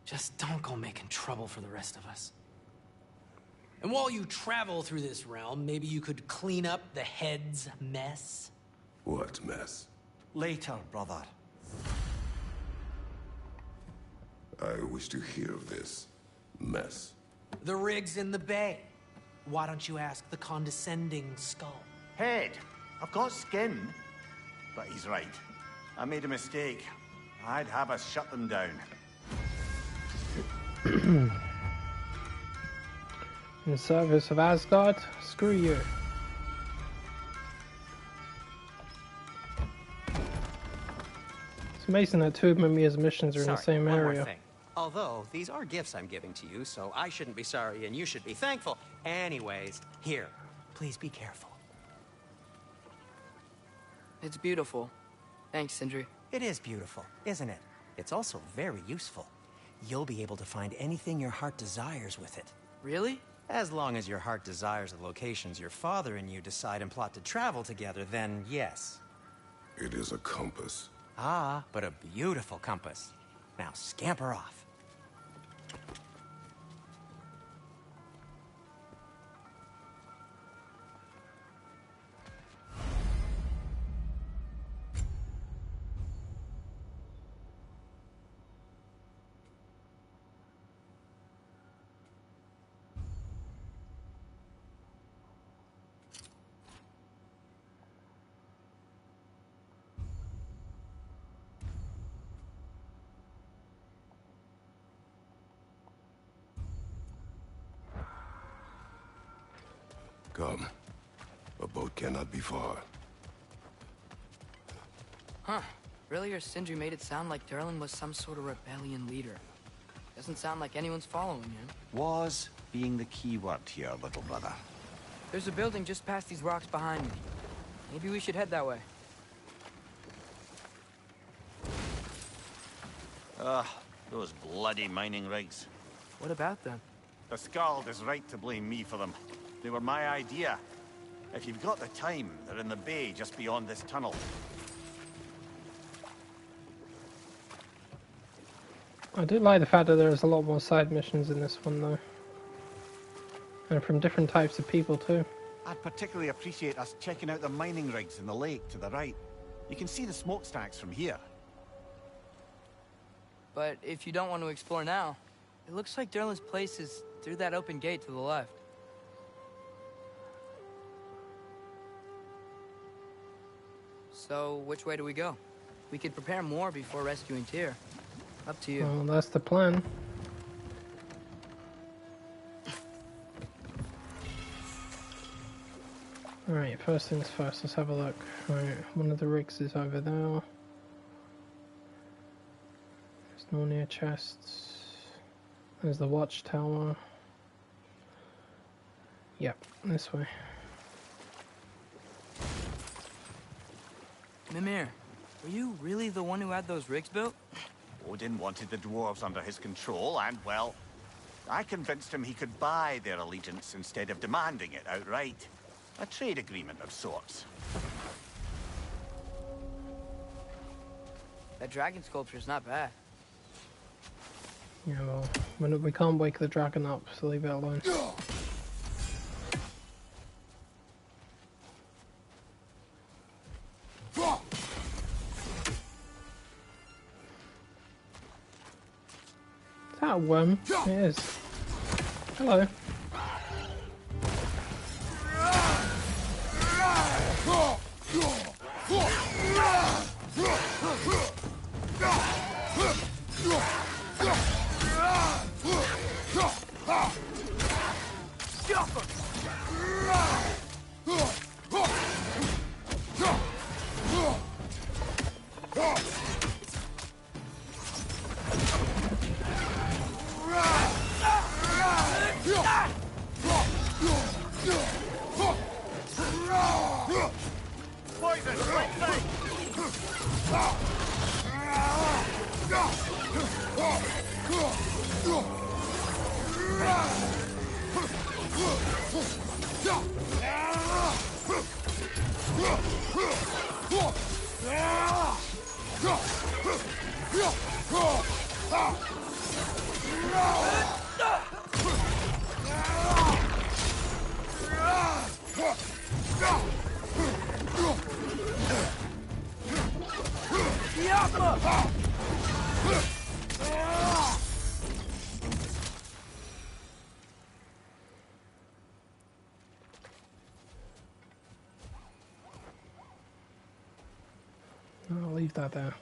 Just don't go making trouble for the rest of us. And while you travel through this realm, maybe you could clean up the head's mess. What mess? Later, brother. I wish to hear of this mess. The rig's in the bay. Why don't you ask the condescending skull? Head. I've got skin. But he's right. I made a mistake. I'd have us shut them down. In service of Asgard? Screw you. It's amazing that two of Mimir's missions are in the Sorry, same one more area. thing. Although, these are gifts I'm giving to you, so I shouldn't be sorry and you should be thankful. Anyways, here, please be careful. It's beautiful. Thanks, Sindri. It is beautiful, isn't it? It's also very useful. You'll be able to find anything your heart desires with it. Really? As long as your heart desires the locations your father and you decide and plot to travel together, then yes. It is a compass. Ah, but a beautiful compass. Now scamper off. Come. A boat cannot be far. Huh. Earlier, Sindri made it sound like Derlin was some sort of rebellion leader. Doesn't sound like anyone's following him. Was being the key word here, little brother. There's a building just past these rocks behind me. Maybe we should head that way. Those bloody mining rigs. What about them? The Skald is right to blame me for them. They were my idea. If you've got the time, they're in the bay just beyond this tunnel. I do like the fact that there's a lot more side missions in this one, though. And from different types of people, too. I'd particularly appreciate us checking out the mining rigs in the lake to the right. You can see the smokestacks from here. But if you don't want to explore now, it looks like Derlin's place is through that open gate to the left. So, which way do we go? We could prepare more before rescuing Tyr. Up to you. Well, that's the plan. Alright, first things first, let's have a look. Right, one of the rigs is over there. There's no near chests. There's the watchtower. Yep, this way. Mimir, were you really the one who had those rigs built? Odin wanted the dwarves under his control, and, well, I convinced him he could buy their allegiance instead of demanding it outright. A trade agreement of sorts. That dragon sculpture's not bad. Yeah, well, we can't wake the dragon up, so leave it alone. Is that a worm? It is. Hello. I'll leave that there.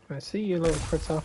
I see you, little critter.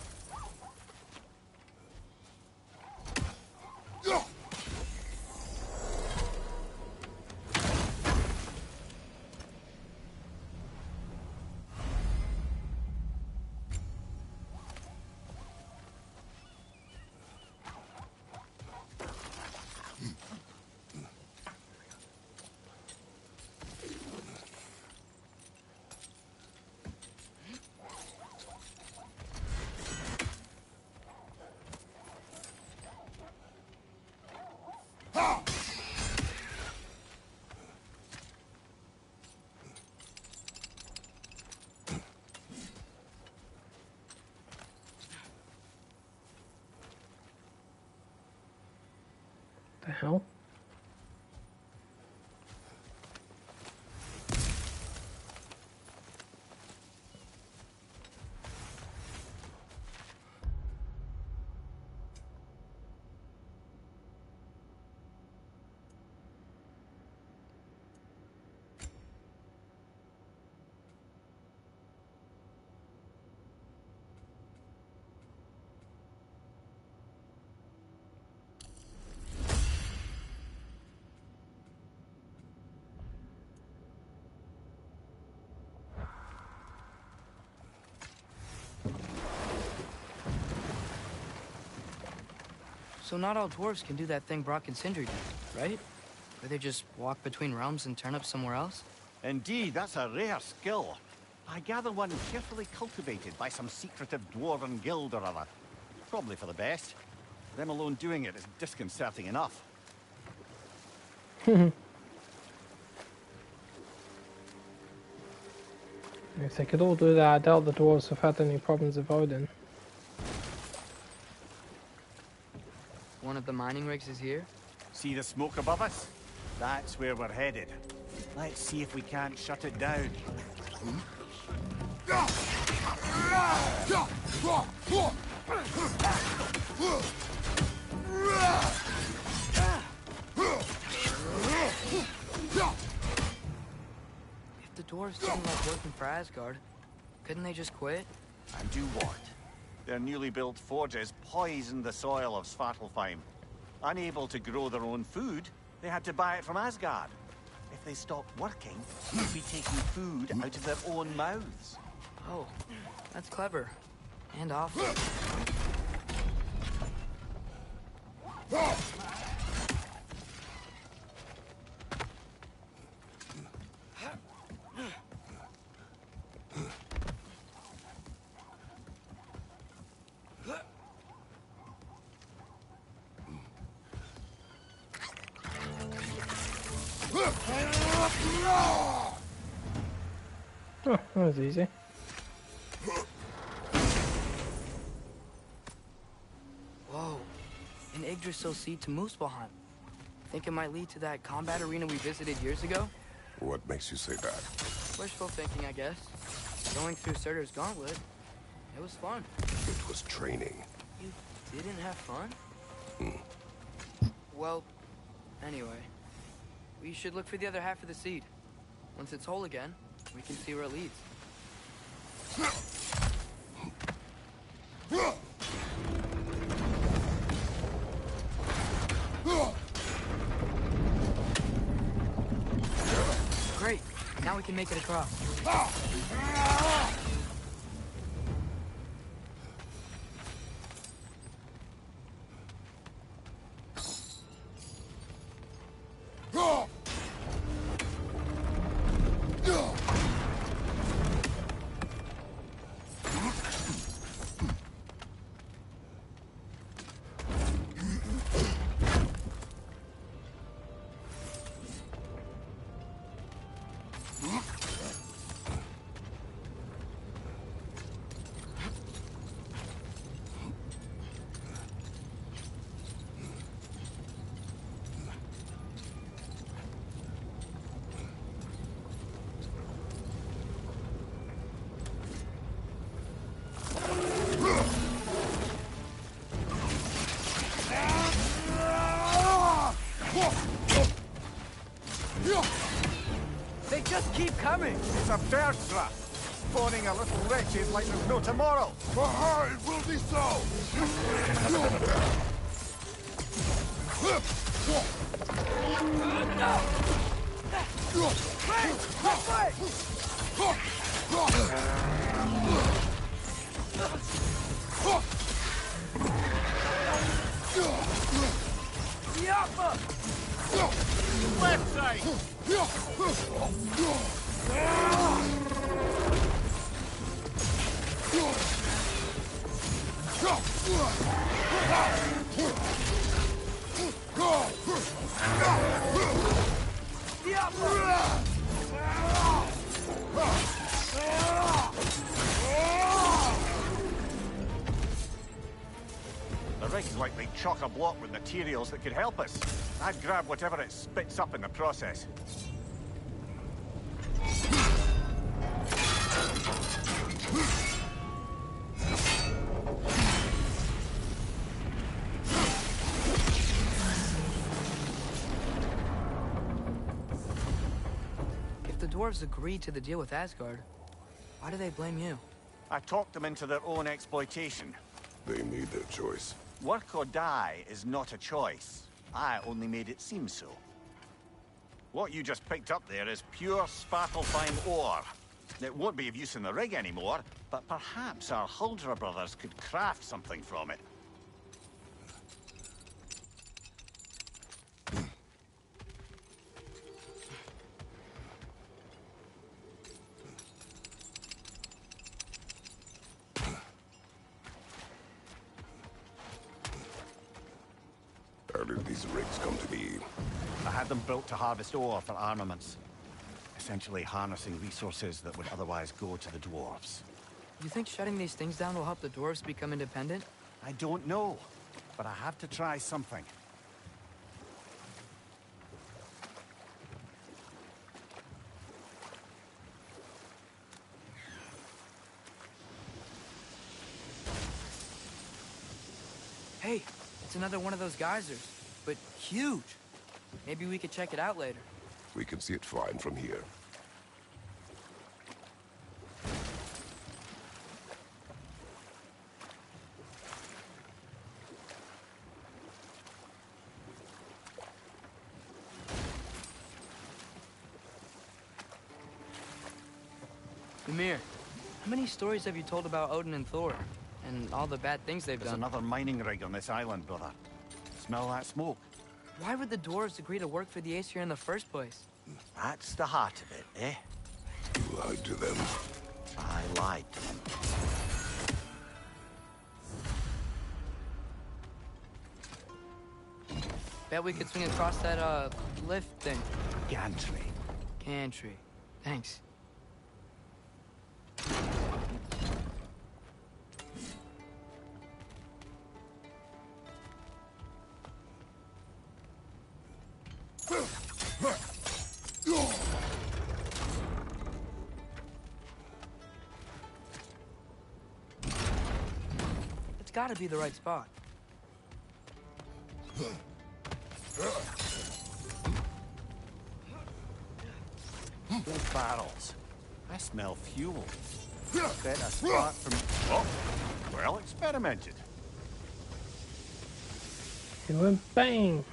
The hell? So not all dwarves can do that thing Brock and Sindri did, right? Where they just walk between realms and turn up somewhere else? Indeed, that's a rare skill. I gather one carefully cultivated by some secretive dwarven guild or other. Probably for the best. Them alone doing it is disconcerting enough. If they could all do that, I doubt the dwarves have had any problems avoiding. One of the mining rigs is here. See the smoke above us? That's where we're headed. Let's see if we can't shut it down. If the dwarves didn't like working for Asgard, couldn't they just quit? And do what? Their newly built forges poisoned the soil of Svartalfheim. Unable to grow their own food, they had to buy it from Asgard. If they stopped working, they'd be taking food out of their own mouths. Oh, that's clever. And awful. Oh, that was easy. Whoa, an Yggdrasil seed to Muspelheim. Think it might lead to that combat arena we visited years ago? What makes you say that? Wishful thinking, I guess. Going through Surtur's gauntlet, it was fun. It was training. You didn't have fun? Well, anyway, we should look for the other half of the seed. Once it's whole again, we can see where it leads. Great, now we can make it across. They just keep coming! It's a bird trap! Spawning a little wretches like there's no tomorrow! Aha, it will be so! Left side! The rig's likely chock-a-block with materials that could help us. I'd grab whatever it spits up in the process. If the dwarves agreed to the deal with Asgard, why do they blame you? I talked them into their own exploitation. They made their choice. Work or die is not a choice. I only made it seem so. What you just picked up there is pure Svartalfheim ore. It won't be of use in the rig anymore, but perhaps our Huldra brothers could craft something from it. rigs come to be? I had them built to harvest ore for armaments. Essentially harnessing resources that would otherwise go to the dwarves. You think shutting these things down will help the dwarves become independent? I don't know, but I have to try something. Hey, it's another one of those geysers, but huge. Maybe we could check it out later. We can see it fine from here. Ymir, how many stories have you told about Odin and Thor? And all the bad things they've There's done? another mining rig on this island, brother. Smell that smoke? Why would the dwarves agree to work for the Aesir in the first place? That's the heart of it, eh? You lied to them. I lied to them. Bet we could swing across that, lift thing. Gantry. Gantry. Thanks. It's gotta be the right spot. Those barrels. I smell fuel. Bet a spark from... Oh, well experimented. It went bang.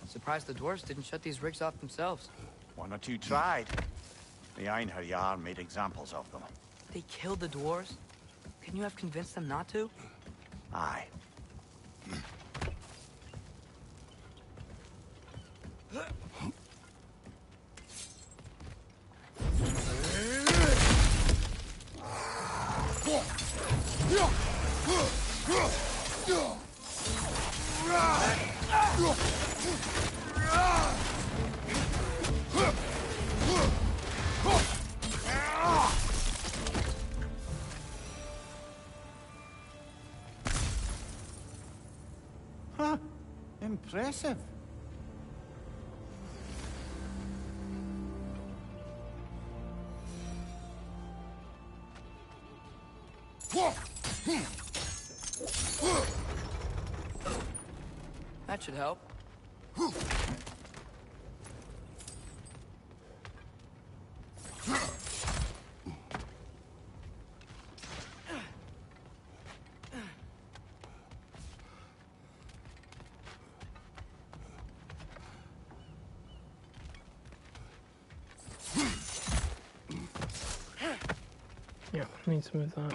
Surprised the dwarves didn't shut these rigs off themselves. One or two tried. The Einherjar made examples of them. They killed the dwarves? Couldn't you have convinced them not to? Aye. Huh. Impressive. That should help. Yeah, need to move that.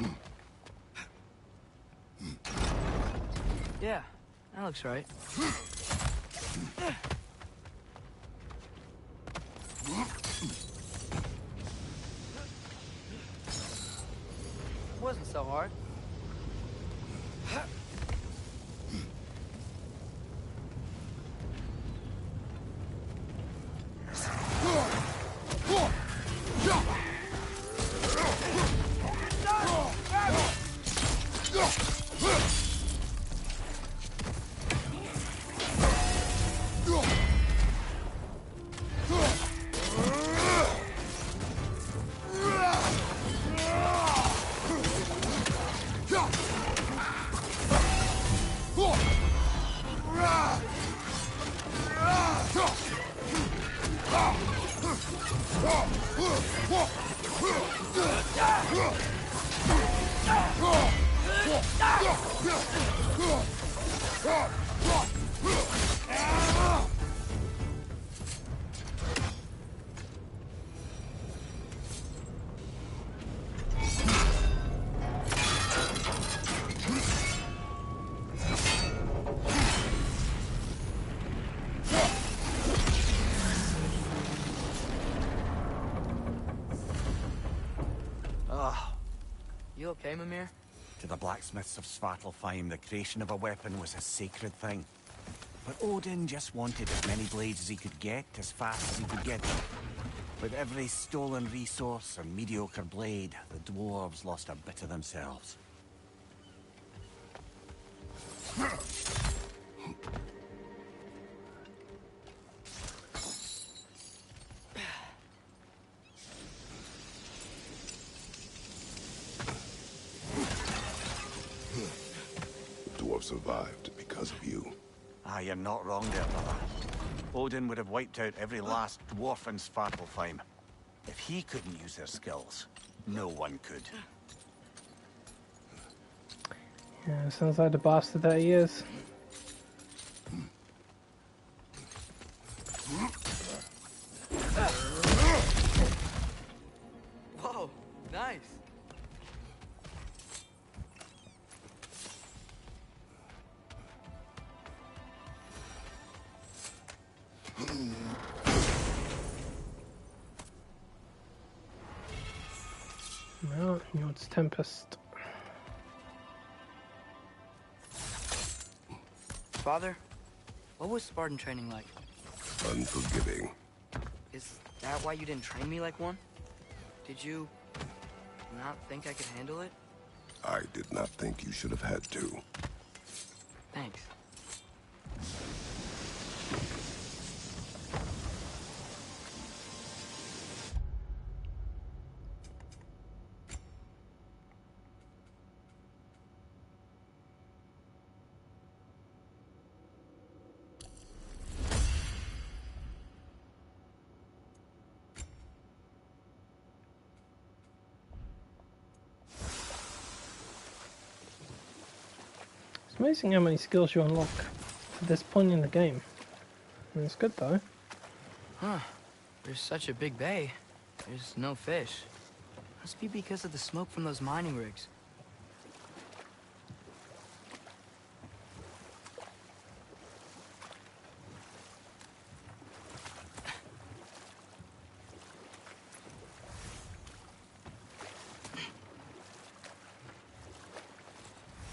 Yeah, that looks right. Wasn't so hard. You okay, Mimir? To the blacksmiths of Svartalfheim, the creation of a weapon was a sacred thing. But Odin just wanted as many blades as he could get, as fast as he could get them. With every stolen resource and mediocre blade, the dwarves lost a bit of themselves. The dwarf survived because of you. Ah, you're not wrong there, brother. Odin would have wiped out every last dwarf in Svartalfheim. If he couldn't use their skills, no one could. Yeah, sounds like the bastard that he is. Whoa, nice. No, it's Tempest. Father, what was Spartan training like? Unforgiving. Is that why you didn't train me like one? Did you not think I could handle it? I did not think you should have had to. Thanks. It's amazing how many skills you unlock to this point in the game. And it's good though. Huh. There's such a big bay. There's no fish. Must be because of the smoke from those mining rigs.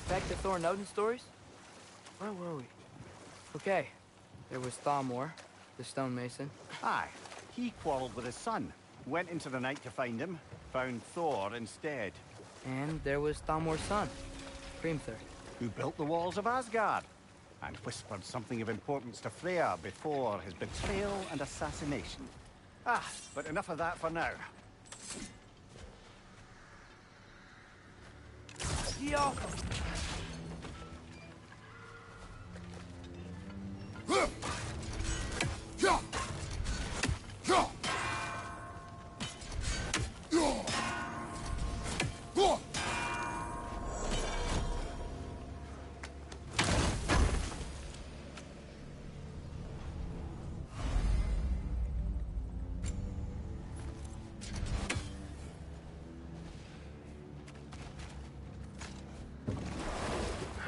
Back to Thor and Odin stories? Where were we? Okay. There was Thalmor, the stonemason. Aye, he quarreled with his son, went into the night to find him, found Thor instead. And there was Thalmor's son, Hrimthur. Who built the walls of Asgard, and whispered something of importance to Freya before his betrayal and assassination. Ah, but enough of that for now. Yo!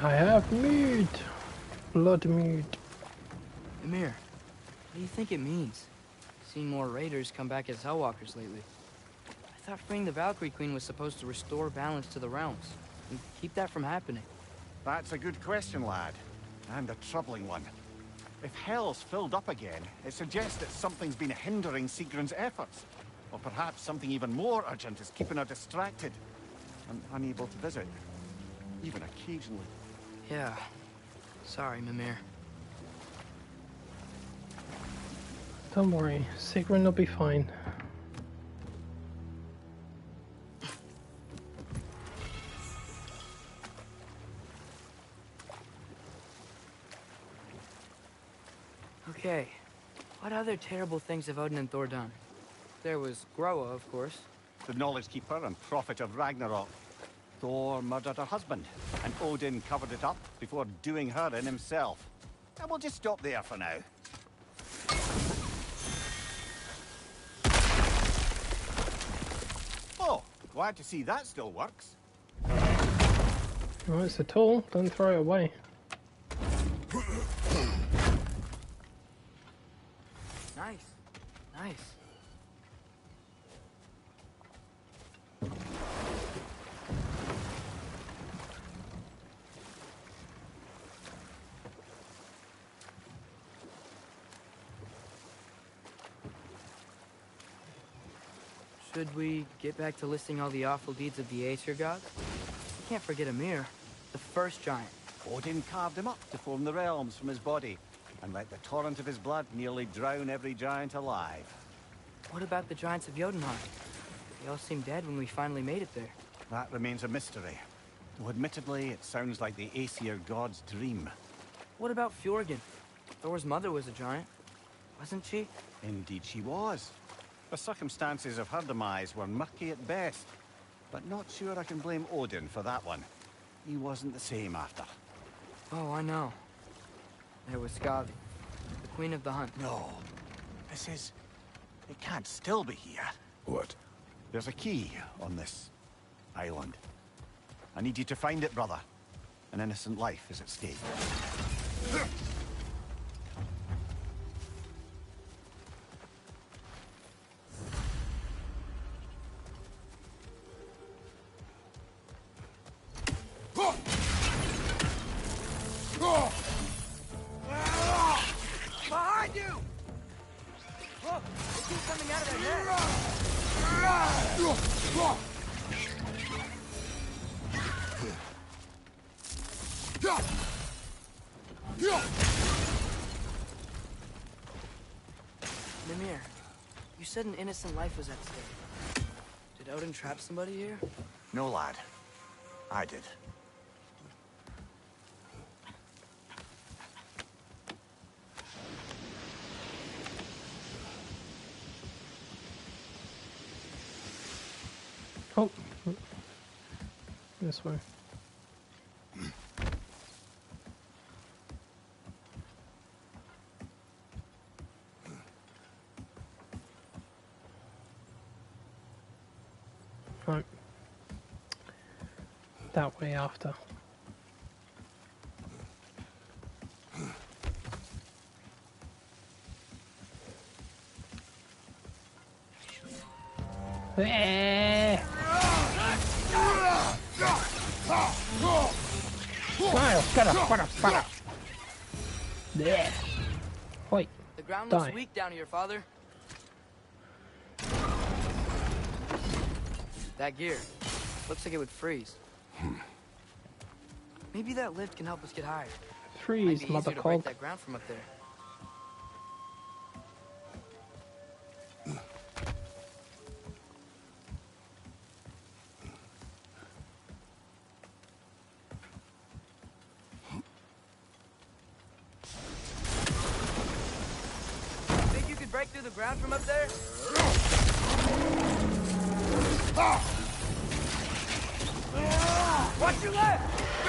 I have meat! Blood meat. Ymir, what do you think it means? Seen more raiders come back as Hellwalkers lately. I thought freeing the Valkyrie Queen was supposed to restore balance to the realms, and keep that from happening. That's a good question, lad. And a troubling one. If Hell's filled up again, it suggests that something's been hindering Sigrun's efforts. Or perhaps something even more urgent is keeping her distracted and unable to visit. Even occasionally. Yeah. Sorry, Mimir. Don't worry, Sigrun will be fine. Okay. What other terrible things have Odin and Thor done? There was Groa, of course. The Knowledge Keeper and Prophet of Ragnarok. Thor murdered her husband, and Odin covered it up before doing her in himself. And we'll just stop there for now. Oh, glad to see that still works. Well, it's a tool. Don't throw it away. Nice. Nice. Should we get back to listing all the awful deeds of the Aesir gods? We can't forget Ymir, the first giant. Odin carved him up to form the realms from his body, and let the torrent of his blood nearly drown every giant alive. What about the giants of Jotunheim? They all seemed dead when we finally made it there. That remains a mystery. Though admittedly, it sounds like the Aesir god's dream. What about Fjorgyn? Thor's mother was a giant, wasn't she? Indeed she was. The circumstances of her demise were murky at best, but not sure I can blame Odin for that one. He wasn't the same after. Oh, I know. There was Skavi, the queen of the hunt. No. This is... It can't still be here. What? There's a key on this island. I need you to find it, brother. An innocent life is at stake. Behind you! Look, it keeps coming out of their head. Mimir, you said an innocent life was at stake. Did Odin trap somebody here? No, lad. I did. Oh. This way. Right. That way after. There. Wait. The ground Die. looks weak down here, Father. That gear. Looks like it would freeze. Maybe that lift can help us get higher. Freeze, Might be easier mother to break cog. that ground from up there. Think you could break through the ground from up there? Watch your left!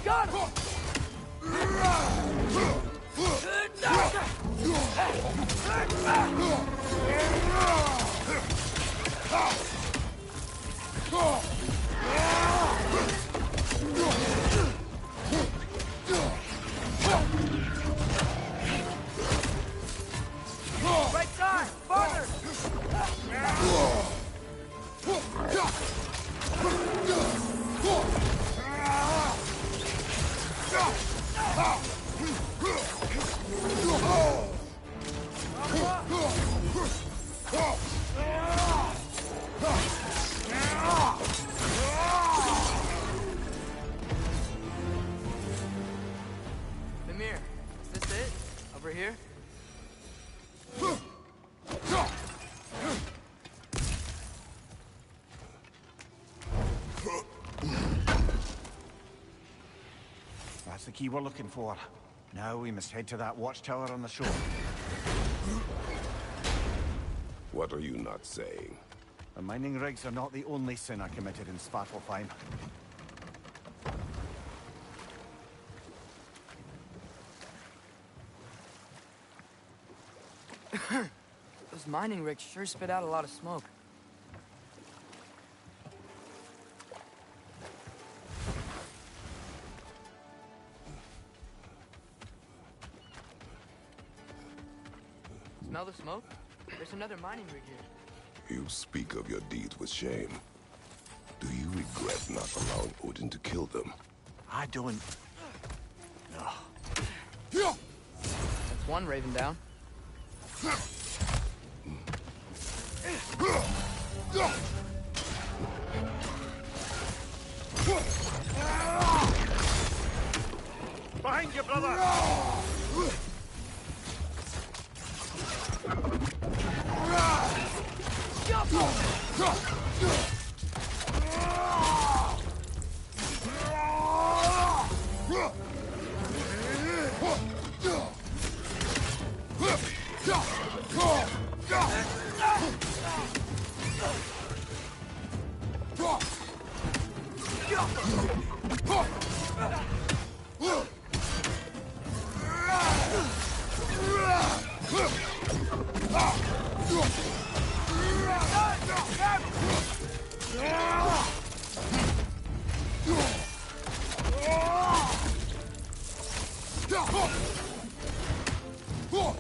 Got him! Right side! Farther! Mimir, is this it? Over here? the key we're looking for. Now we must head to that watchtower on the shore. What are you not saying? The mining rigs are not the only sin I committed in Svartalfheim. Those mining rigs sure spit out a lot of smoke. Smell the smoke? There's another mining rig here. You speak of your deeds with shame. Do you regret not allowing Odin to kill them? I don't... No. That's one raven down. Behind you, brother!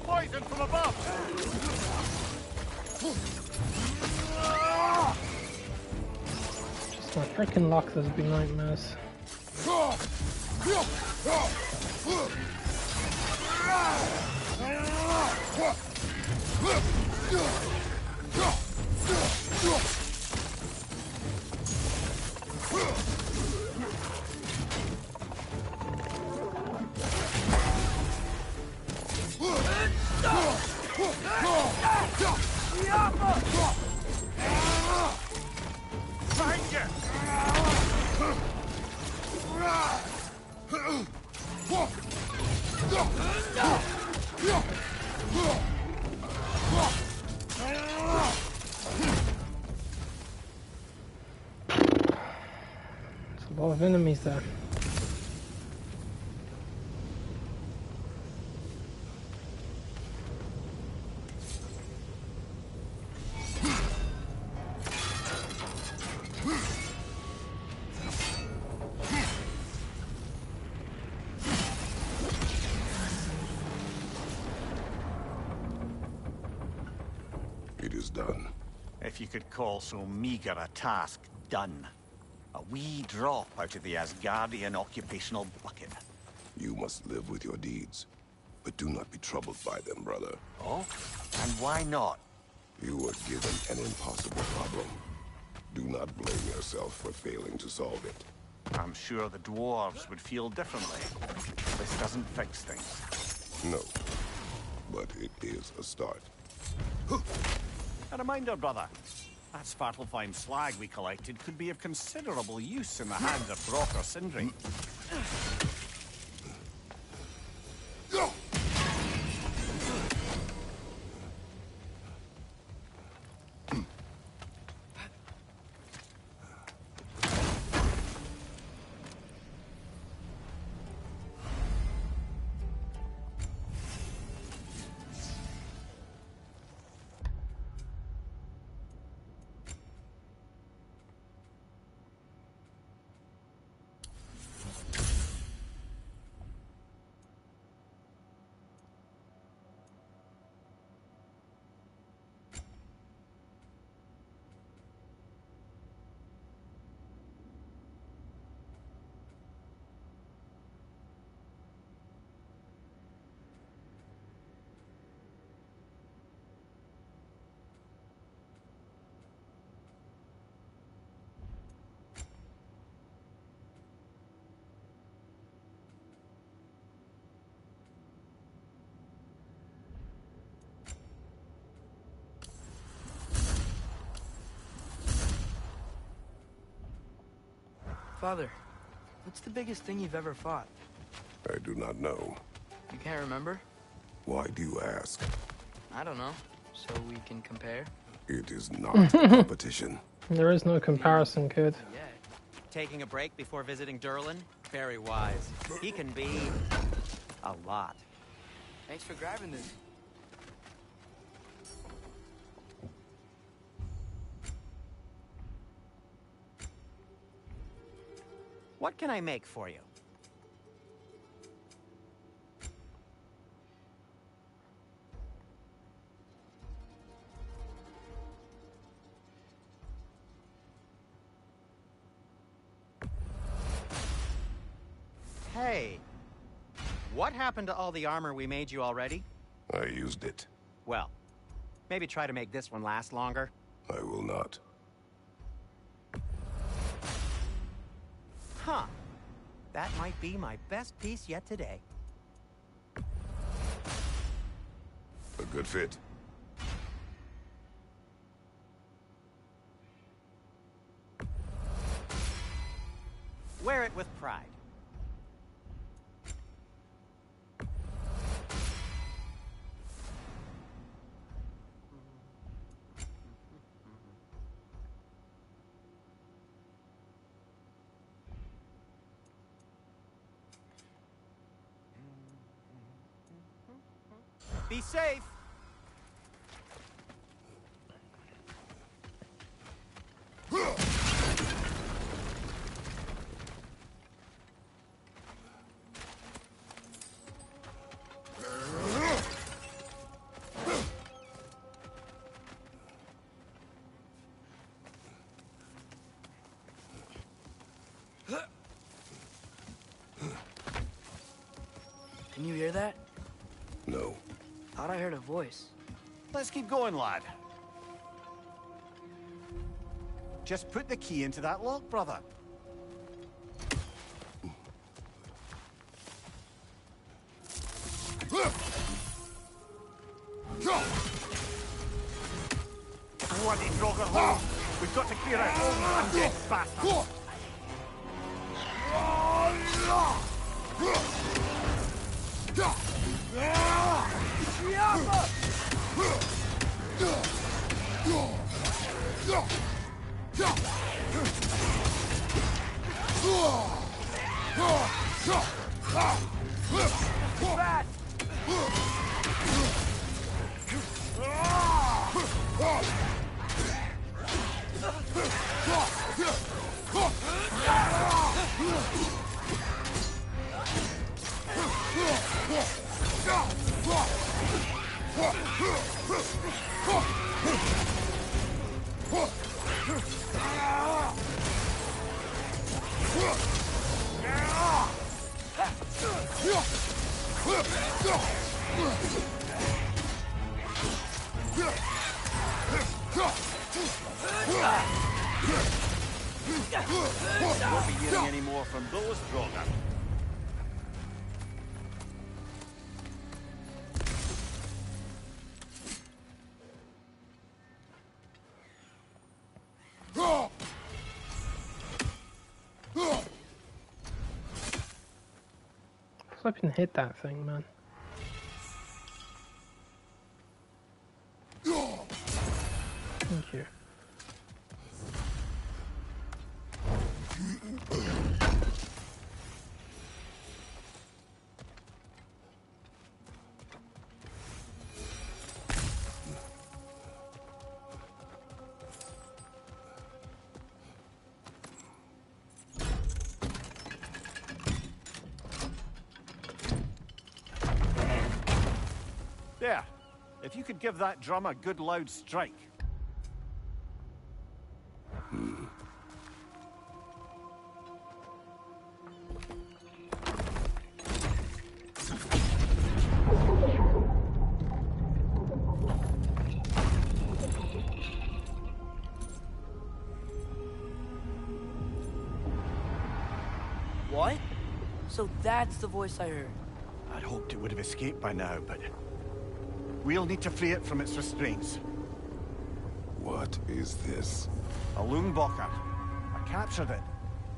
Poison from above! Just my frickin' luck, there's been nightmares. Behind you! There's a lot of enemies there. It is done. If you could call so meager a task done. A wee drop out of the Asgardian occupational bucket. You must live with your deeds. But do not be troubled by them, brother. Oh? And why not? You were given an impossible problem. Do not blame yourself for failing to solve it. I'm sure the dwarves would feel differently. This doesn't fix things. No. But it is a start. A reminder, brother. That Svartalfheim slag we collected could be of considerable use in the hands of Brock or Sindri. Father, what's the biggest thing you've ever fought? I do not know. You can't remember? Why do you ask? I don't know. So we can compare? It is not a competition. There is no comparison, kid. Yeah. Taking a break before visiting Durlin? Very wise. He can be... a lot. Thanks for grabbing this. What can I make for you? Hey, what happened to all the armor we made you already? I used it. Well, maybe try to make this one last longer. I will not. Huh. That might be my best piece yet today. A good fit. Wear it with pride. Be safe. Can you hear that? No. Thought I heard a voice. Let's keep going, lad. Just put the key into that lock, brother. Bloody Draugr hole! We've got to clear out all the undead bastards! Won't be hearing any more from those Draugr. Flipping hit that thing, man. Thank you. There. If you could give that drum a good loud strike. What? So that's the voice I heard. I'd hoped it would have escaped by now, but... we'll need to free it from its restraints. What is this? A Lungbocker. I captured it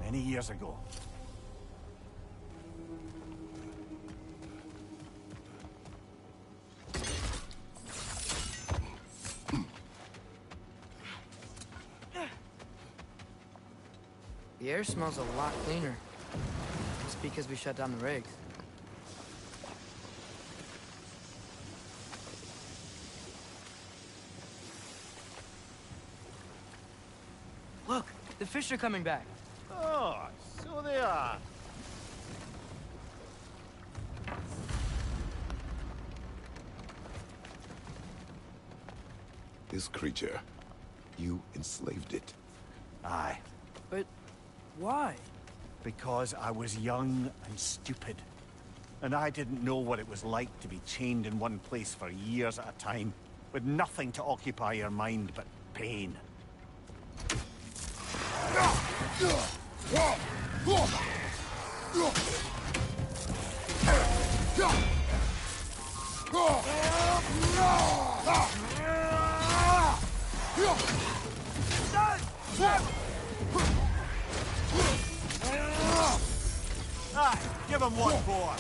many years ago. The air smells a lot cleaner. Just because we shut down the rigs. Look, the fish are coming back. Oh, so they are. This creature, you enslaved it. Aye, But why? because I was young and stupid. And I didn't know what it was like to be chained in one place for years at a time, with nothing to occupy your mind but pain. Aye, give him what for.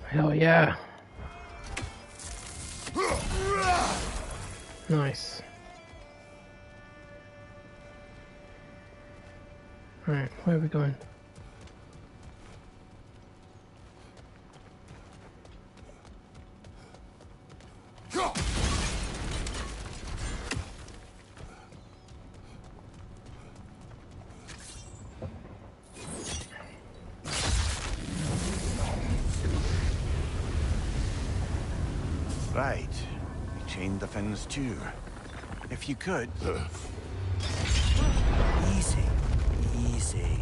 Hell yeah. Nice. Alright, where are we going? Right. You chained the fins too. If you could... Easy. Easy.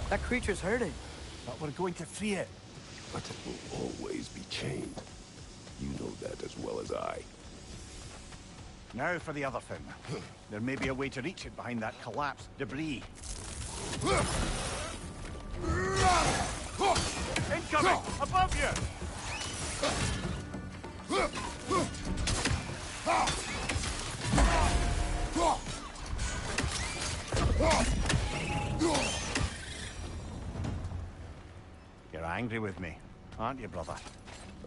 That creature's hurting. But we're going to free it. But it will always be chained. You know that as well as I. Now for the other fin. There may be a way to reach it behind that collapsed debris. Incoming! Above you! You're angry with me, aren't you, brother?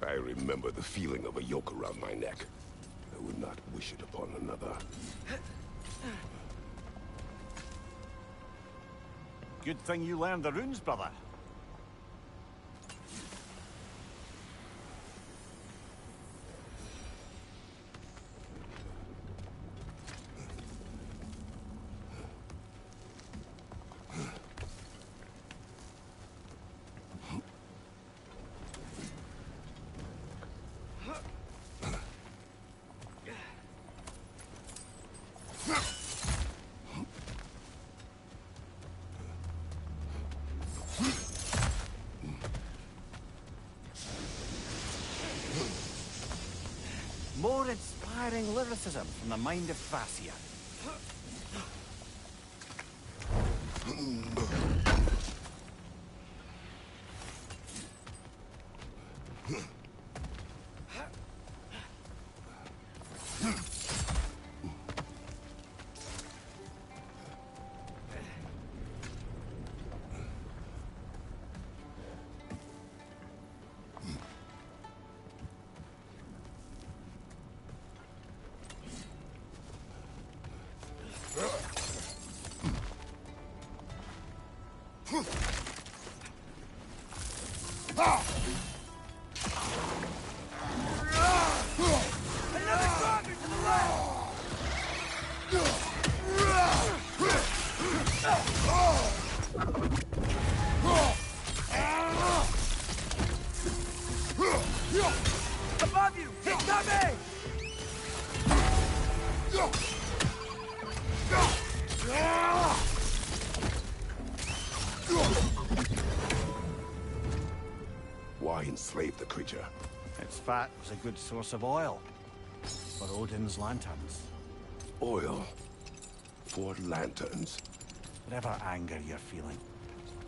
I remember the feeling of a yoke around my neck. I would not wish it upon another. Good thing you learned the runes, brother. More inspiring lyricism from the mind of Thracia. enslave the creature. Its fat was a good source of oil for Odin's lanterns. Oil for lanterns. Whatever anger you're feeling,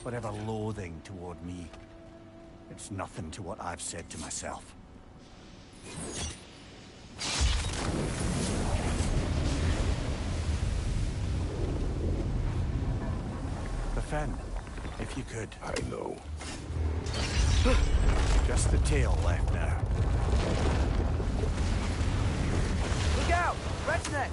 whatever loathing toward me, it's nothing to what I've said to myself. Defend, if you could. I know. Just the tail left now. Look out! Red's neck!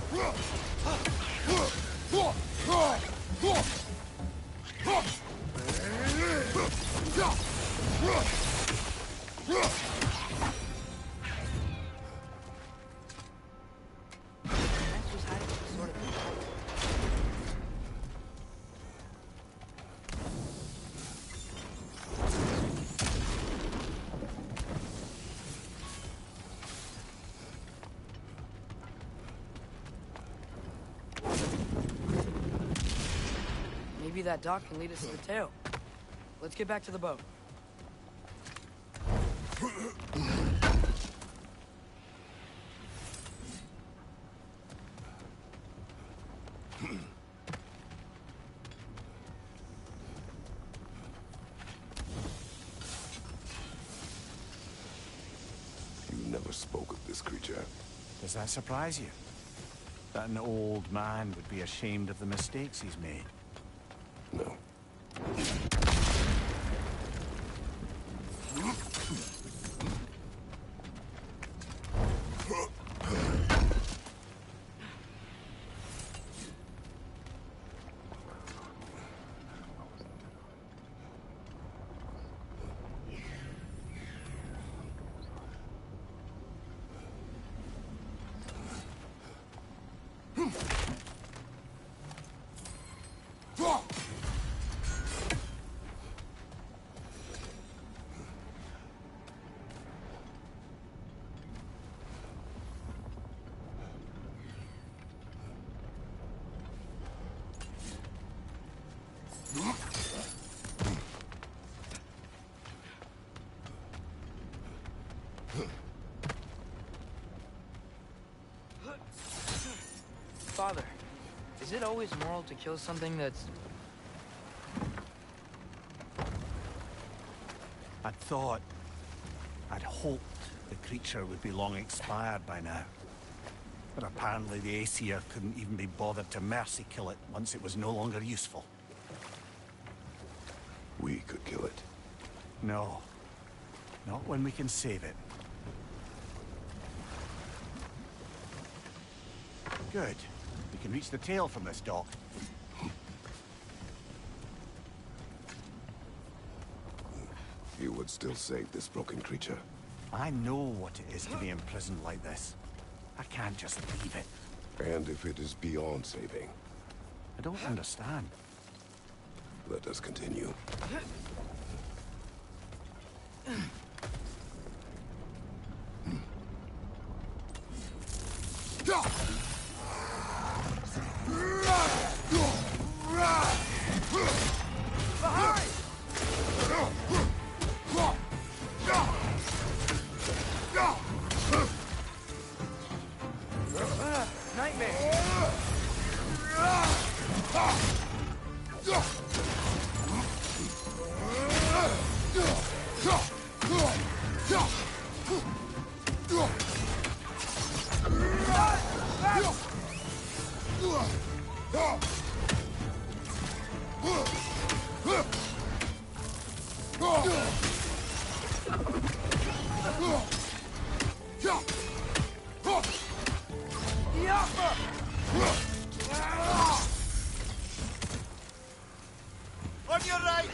Rex was hiding some sort of control. Maybe that dock can lead us to the tail. Let's get back to the boat. You never spoke of this creature. Does that surprise you? That an old man would be ashamed of the mistakes he's made? No. Father, is it always moral to kill something that's... I'd hoped the creature would be long expired by now. But apparently the Aesir couldn't even be bothered to mercy kill it once it was no longer useful. We could kill it. No. Not when we can save it. Good. We can reach the tail from this dock. You would still save this broken creature. I know what it is to be imprisoned like this. I can't just leave it. And if it is beyond saving, I don't understand. let us continue. On your right!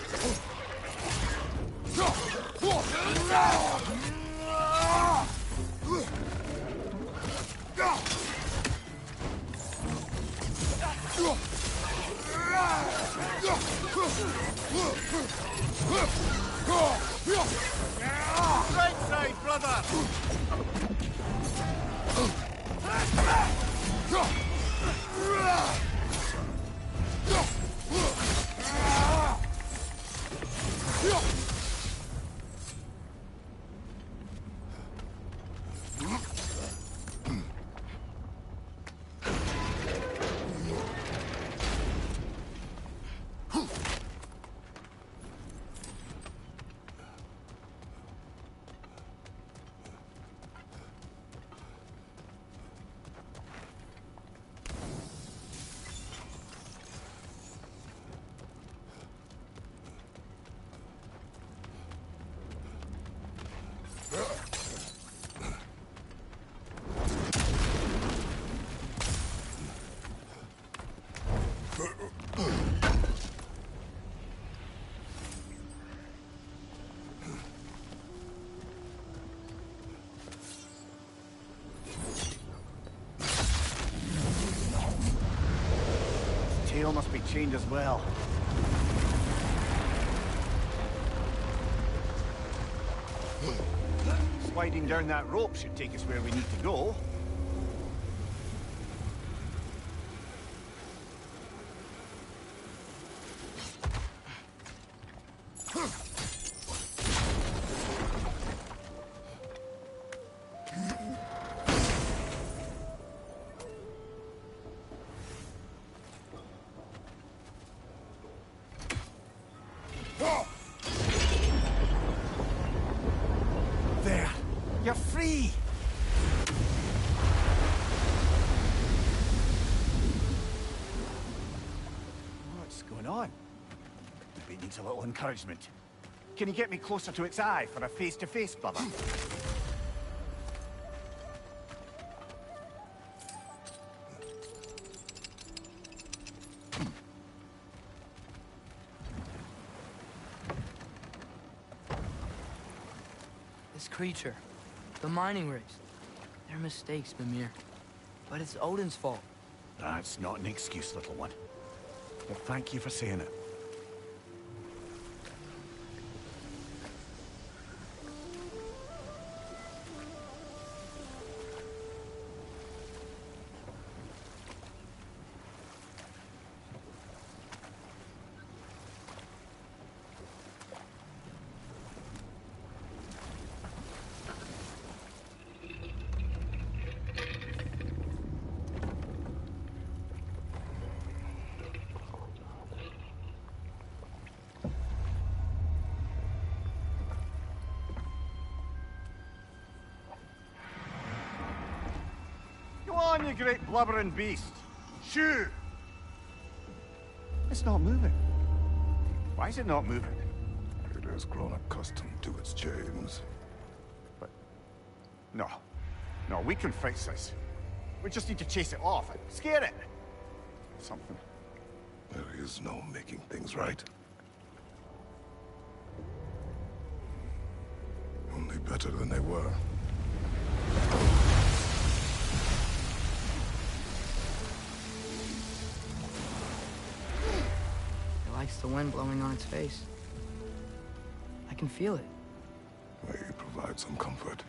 Right side, brother! tail must be chained as well. Sliding down that rope should take us where we need to go. There! You're free! What's going on? Maybe it needs a little encouragement. Can you get me closer to its eye for a face-to-face, brother? This creature, the mining race, they're mistakes, Mimir. But it's Odin's fault. That's not an excuse, little one. But thank you for saying it. Go on, you great blubbering beast. Shoo! It's not moving. Why is it not moving? It has grown accustomed to its chains. But... No. No, we can fix this. We just need to chase it off and scare it. Something. There is no making things right. Only better than they were. It likes the wind blowing on its face. I can feel it. May provide some comfort.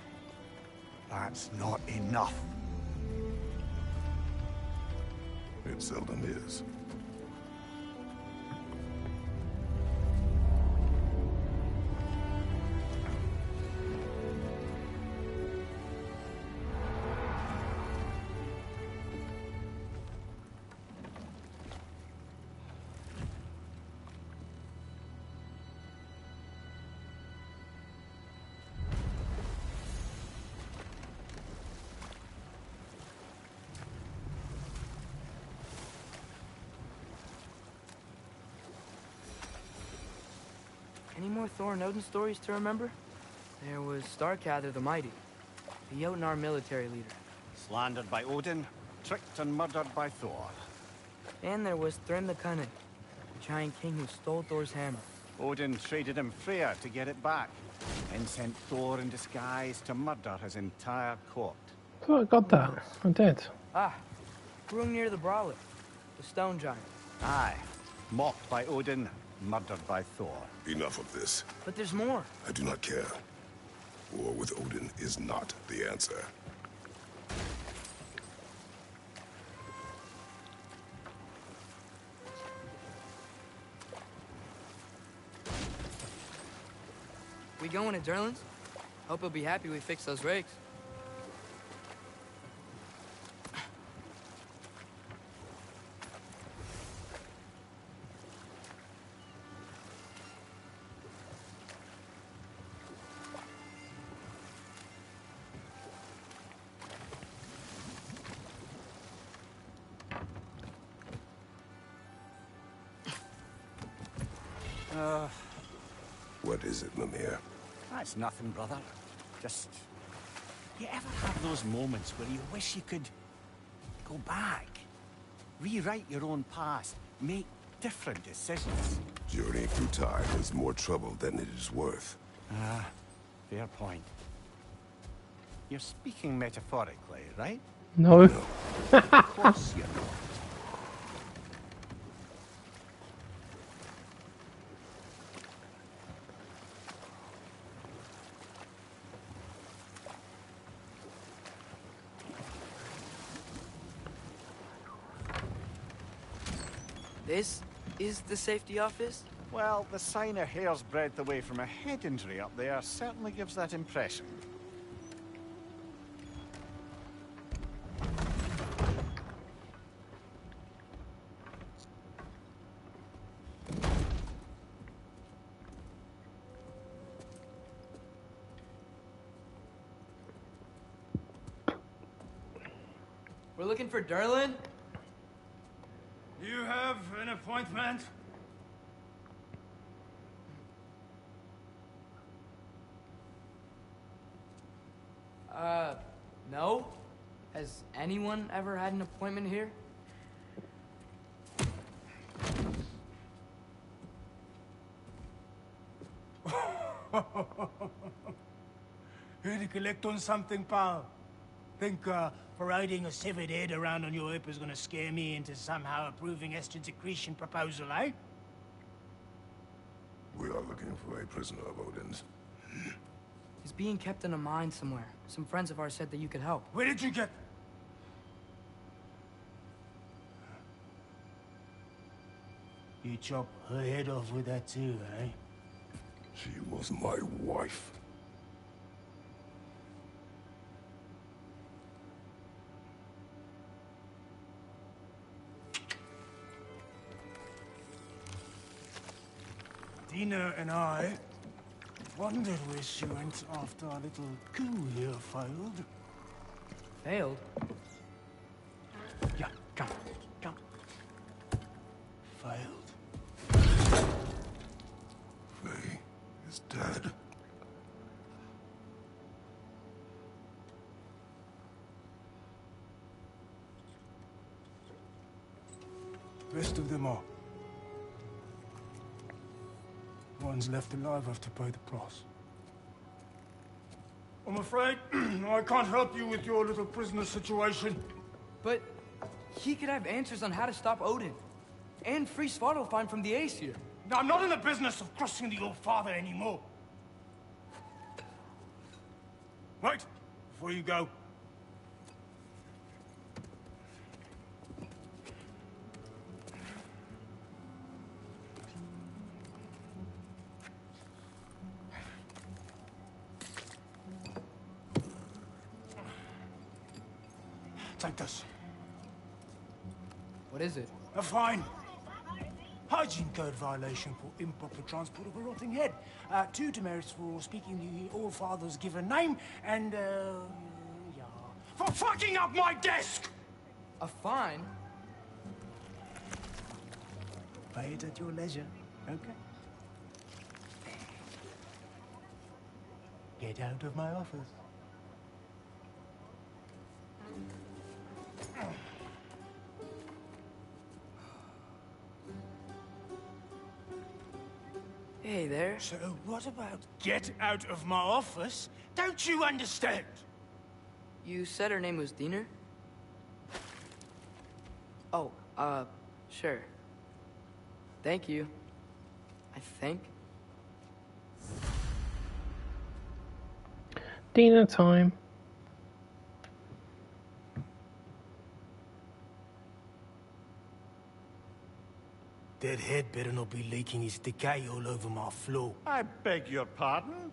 That's not enough. It seldom is. Any more Thor and Odin stories to remember? There was Starkather the Mighty, the Jotnar military leader. Slandered by Odin, tricked and murdered by Thor. And there was Thrym the Cunning, the giant king who stole Thor's hammer. Odin traded him Freya to get it back, and sent Thor in disguise to murder his entire court. Oh, I got that. I did. Ah, Hrungnir the Brawler, the stone giant. Aye. Mocked by Odin, murdered by Thor. Enough of this. But there's more. I do not care. War with Odin is not the answer. We going to Durlin's? Hope he'll be happy we fixed those rakes. What is it, Mimir? That's nothing, brother. Just... You ever have those moments where you wish you could... go back? Rewrite your own past. Make different decisions. Journeying through time is more trouble than it is worth. Ah, fair point. You're speaking metaphorically, right? No. Of course you're not. This is the safety office? Well, the sign a hair's breadth away from a head injury up there certainly gives that impression. We're looking for Durlin? You have an appointment? No? Has anyone ever had an appointment here? Here to collect on something, pal? Think, parading a severed head around on your hip is gonna scare me into somehow approving estrogen secretion proposal, eh? We are looking for a prisoner of Odin's. He's being kept in a mine somewhere. Some friends of ours said that you could help. Where did you get... You chop her head off with that too, eh? She was my wife. Dina and I wondered where she went after our little coup here failed. Failed? Yeah, come. Failed. Faye is dead. Rest of them are. One's left alive have to pay the price. I'm afraid I can't help you with your little prisoner situation. But he could have answers on how to stop Odin. And free Svartalfheim from the Aesir. I'm not in the business of crossing the old father anymore. Wait, before you go. Take this. What is it? A fine. Hygiene code violation for improper transport of a rotting head. 2 demerits for speaking the All-Father's given name, and, yeah. For fucking up my desk! A fine? Pay it at your leisure, okay? Get out of my office. Hey there. So what about get out of my office? Don't you understand? You said her name was Diener? Oh, sure. Thank you. I think. Dinner time. That head better not be leaking his decay all over my floor. I beg your pardon?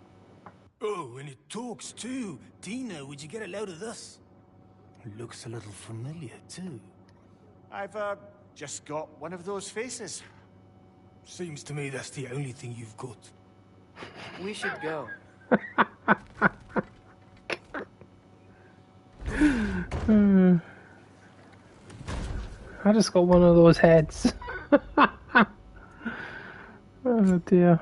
Oh, and it talks too. Dina, would you get a load of this? It looks a little familiar too. I've, just got one of those faces. Seems to me that's the only thing you've got. We should go. I just got one of those heads. Oh dear.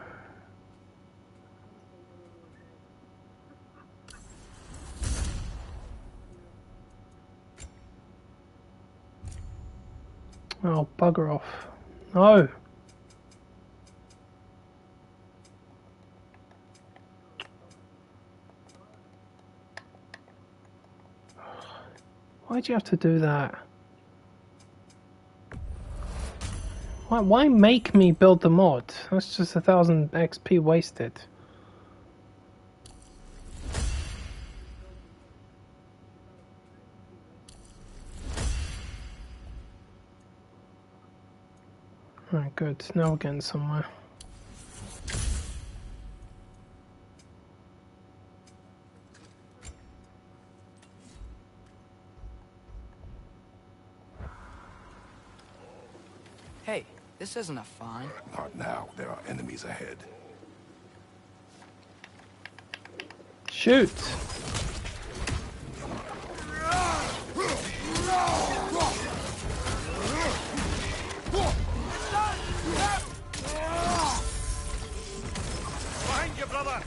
Oh, bugger off. No. Why'd you have to do that? Why make me build the mod? That's just 1,000 XP wasted. Alright, good. Now we're getting somewhere. Hey, this isn't a fine. Not now. There are enemies ahead. Shoot! Behind you, brother!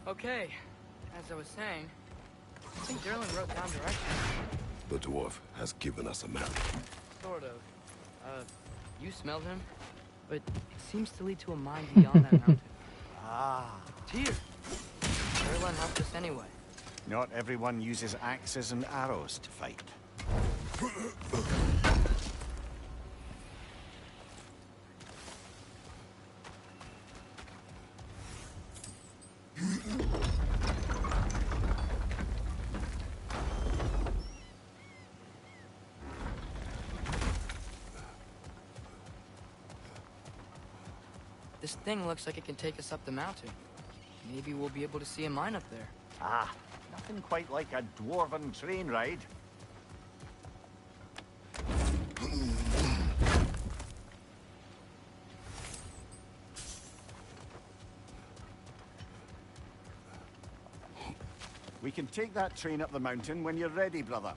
Okay, as I was saying, I think Derlin wrote down directions. The dwarf has given us a map. Sort of. You smelled him, but it seems to lead to a mine beyond that mountain. Ah. Tyr! Derlin helped us anyway. Not everyone uses axes and arrows to fight. This thing looks like it can take us up the mountain. Maybe we'll be able to see a mine up there. Ah, nothing quite like a dwarven train ride. We can take that train up the mountain when you're ready, brother.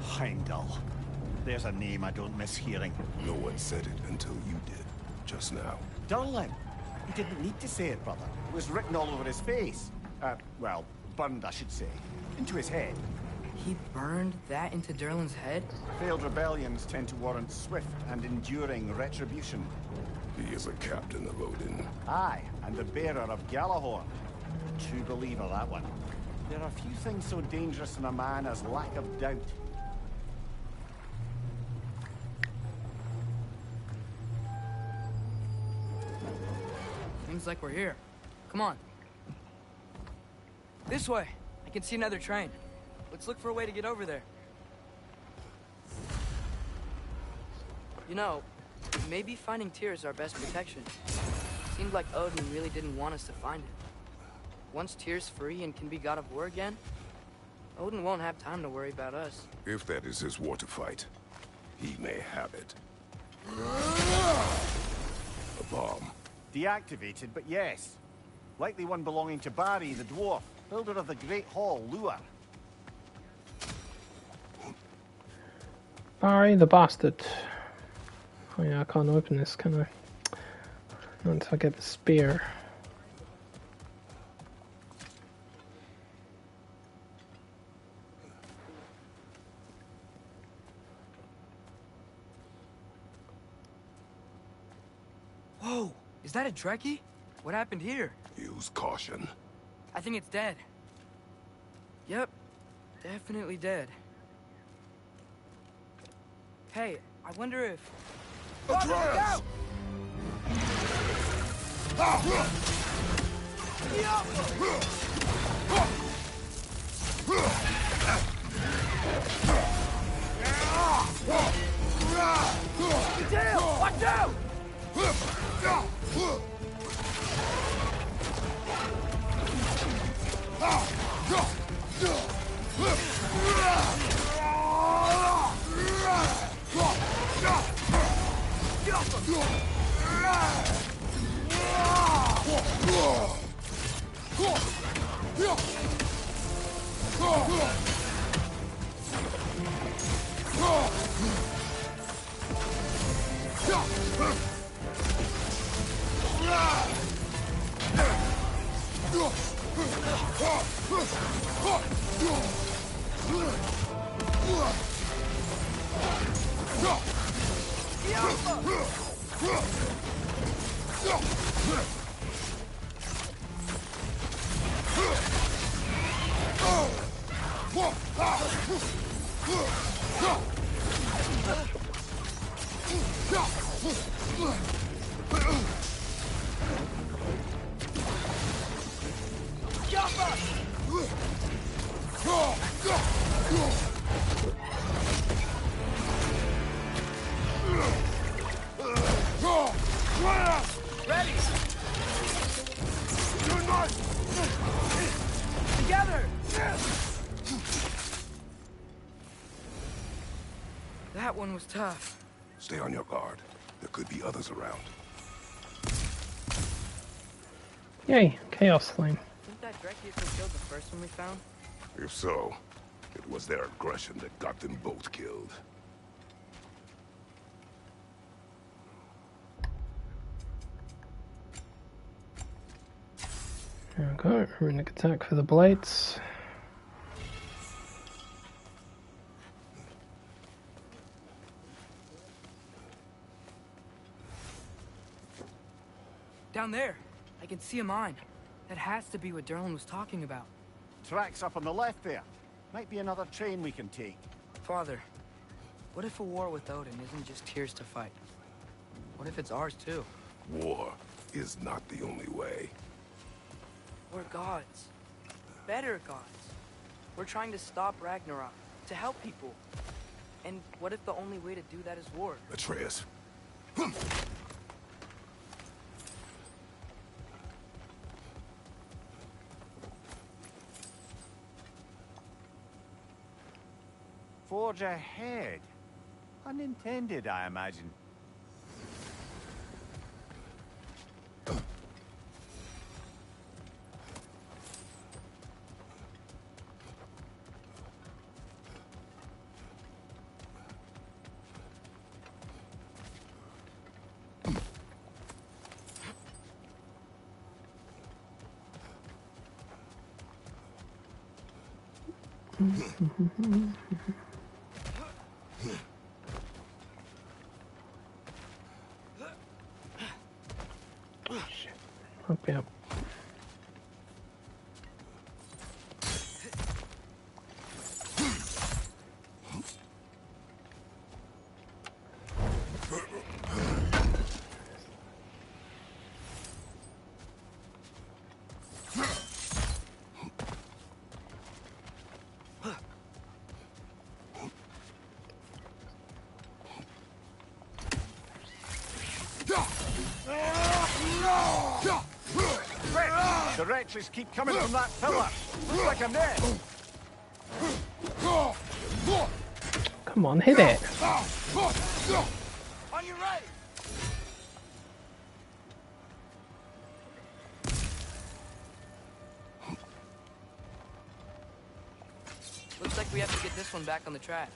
Heimdall. There's a name I don't miss hearing. No one said it until you did, just now. Durlin. He didn't need to say it, brother. It was written all over his face. Well, burned, I should say. Into his head. He burned that into Derlin's head? Failed rebellions tend to warrant swift and enduring retribution. He is a captain of Odin. Aye, and the bearer of Galahorn. True believer, that one. There are few things so dangerous in a man as lack of doubt. Seems like we're here. Come on. This way. I can see another train. Let's look for a way to get over there. You know, maybe finding Tyr is our best protection. Seemed like Odin really didn't want us to find it. Once Tyr's free and can be god of war again, Odin won't have time to worry about us. If that is his war to fight, he may have it. A bomb. Deactivated, but yes. Likely one belonging to Barry, the dwarf, builder of the Great Hall, Lure. Barry the bastard. Oh yeah, I can't open this, can I? Not until I get the spear. Is that a Trekkie? What happened here? Use caution. I think it's dead. Yep, definitely dead. Hey, I wonder if... Atreus! Watch out! Ready! Together! That one was tough. Stay on your guard. There could be others around. Yay, Chaos Flame. Think that Drekkius who killed the first one we found? If so, it was their aggression that got them both killed. There we go, runic attack for the blades. Down there! I can see a mine. That has to be what Derlin was talking about. Tracks up on the left there. Might be another train we can take. Father, what if a war with Odin isn't just Tyr's to fight? What if it's ours too? War is not the only way. We're gods. Better gods. We're trying to stop Ragnarok, to help people. And what if the only way to do that is war? Atreus. Forge ahead. Unintended, I imagine. Up, yep. The wretches keep coming from that pillar. Looks like a net. Come on, hit it. On your right! Looks like we have to get this one back on the tracks.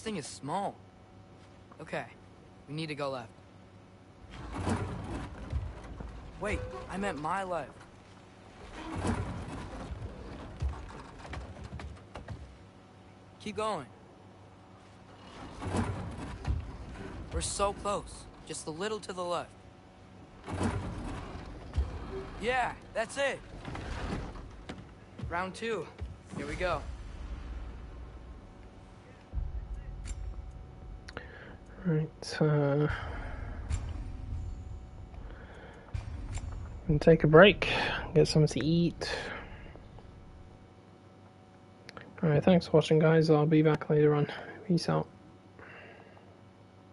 thing is small. Okay, we need to go left. Wait, I meant my left. Keep going. We're so close. Just a little to the left. Yeah, that's it. Round 2. Here we go. Right, and take a break, get something to eat. Alright, thanks for watching, guys. I'll be back later on. Peace out.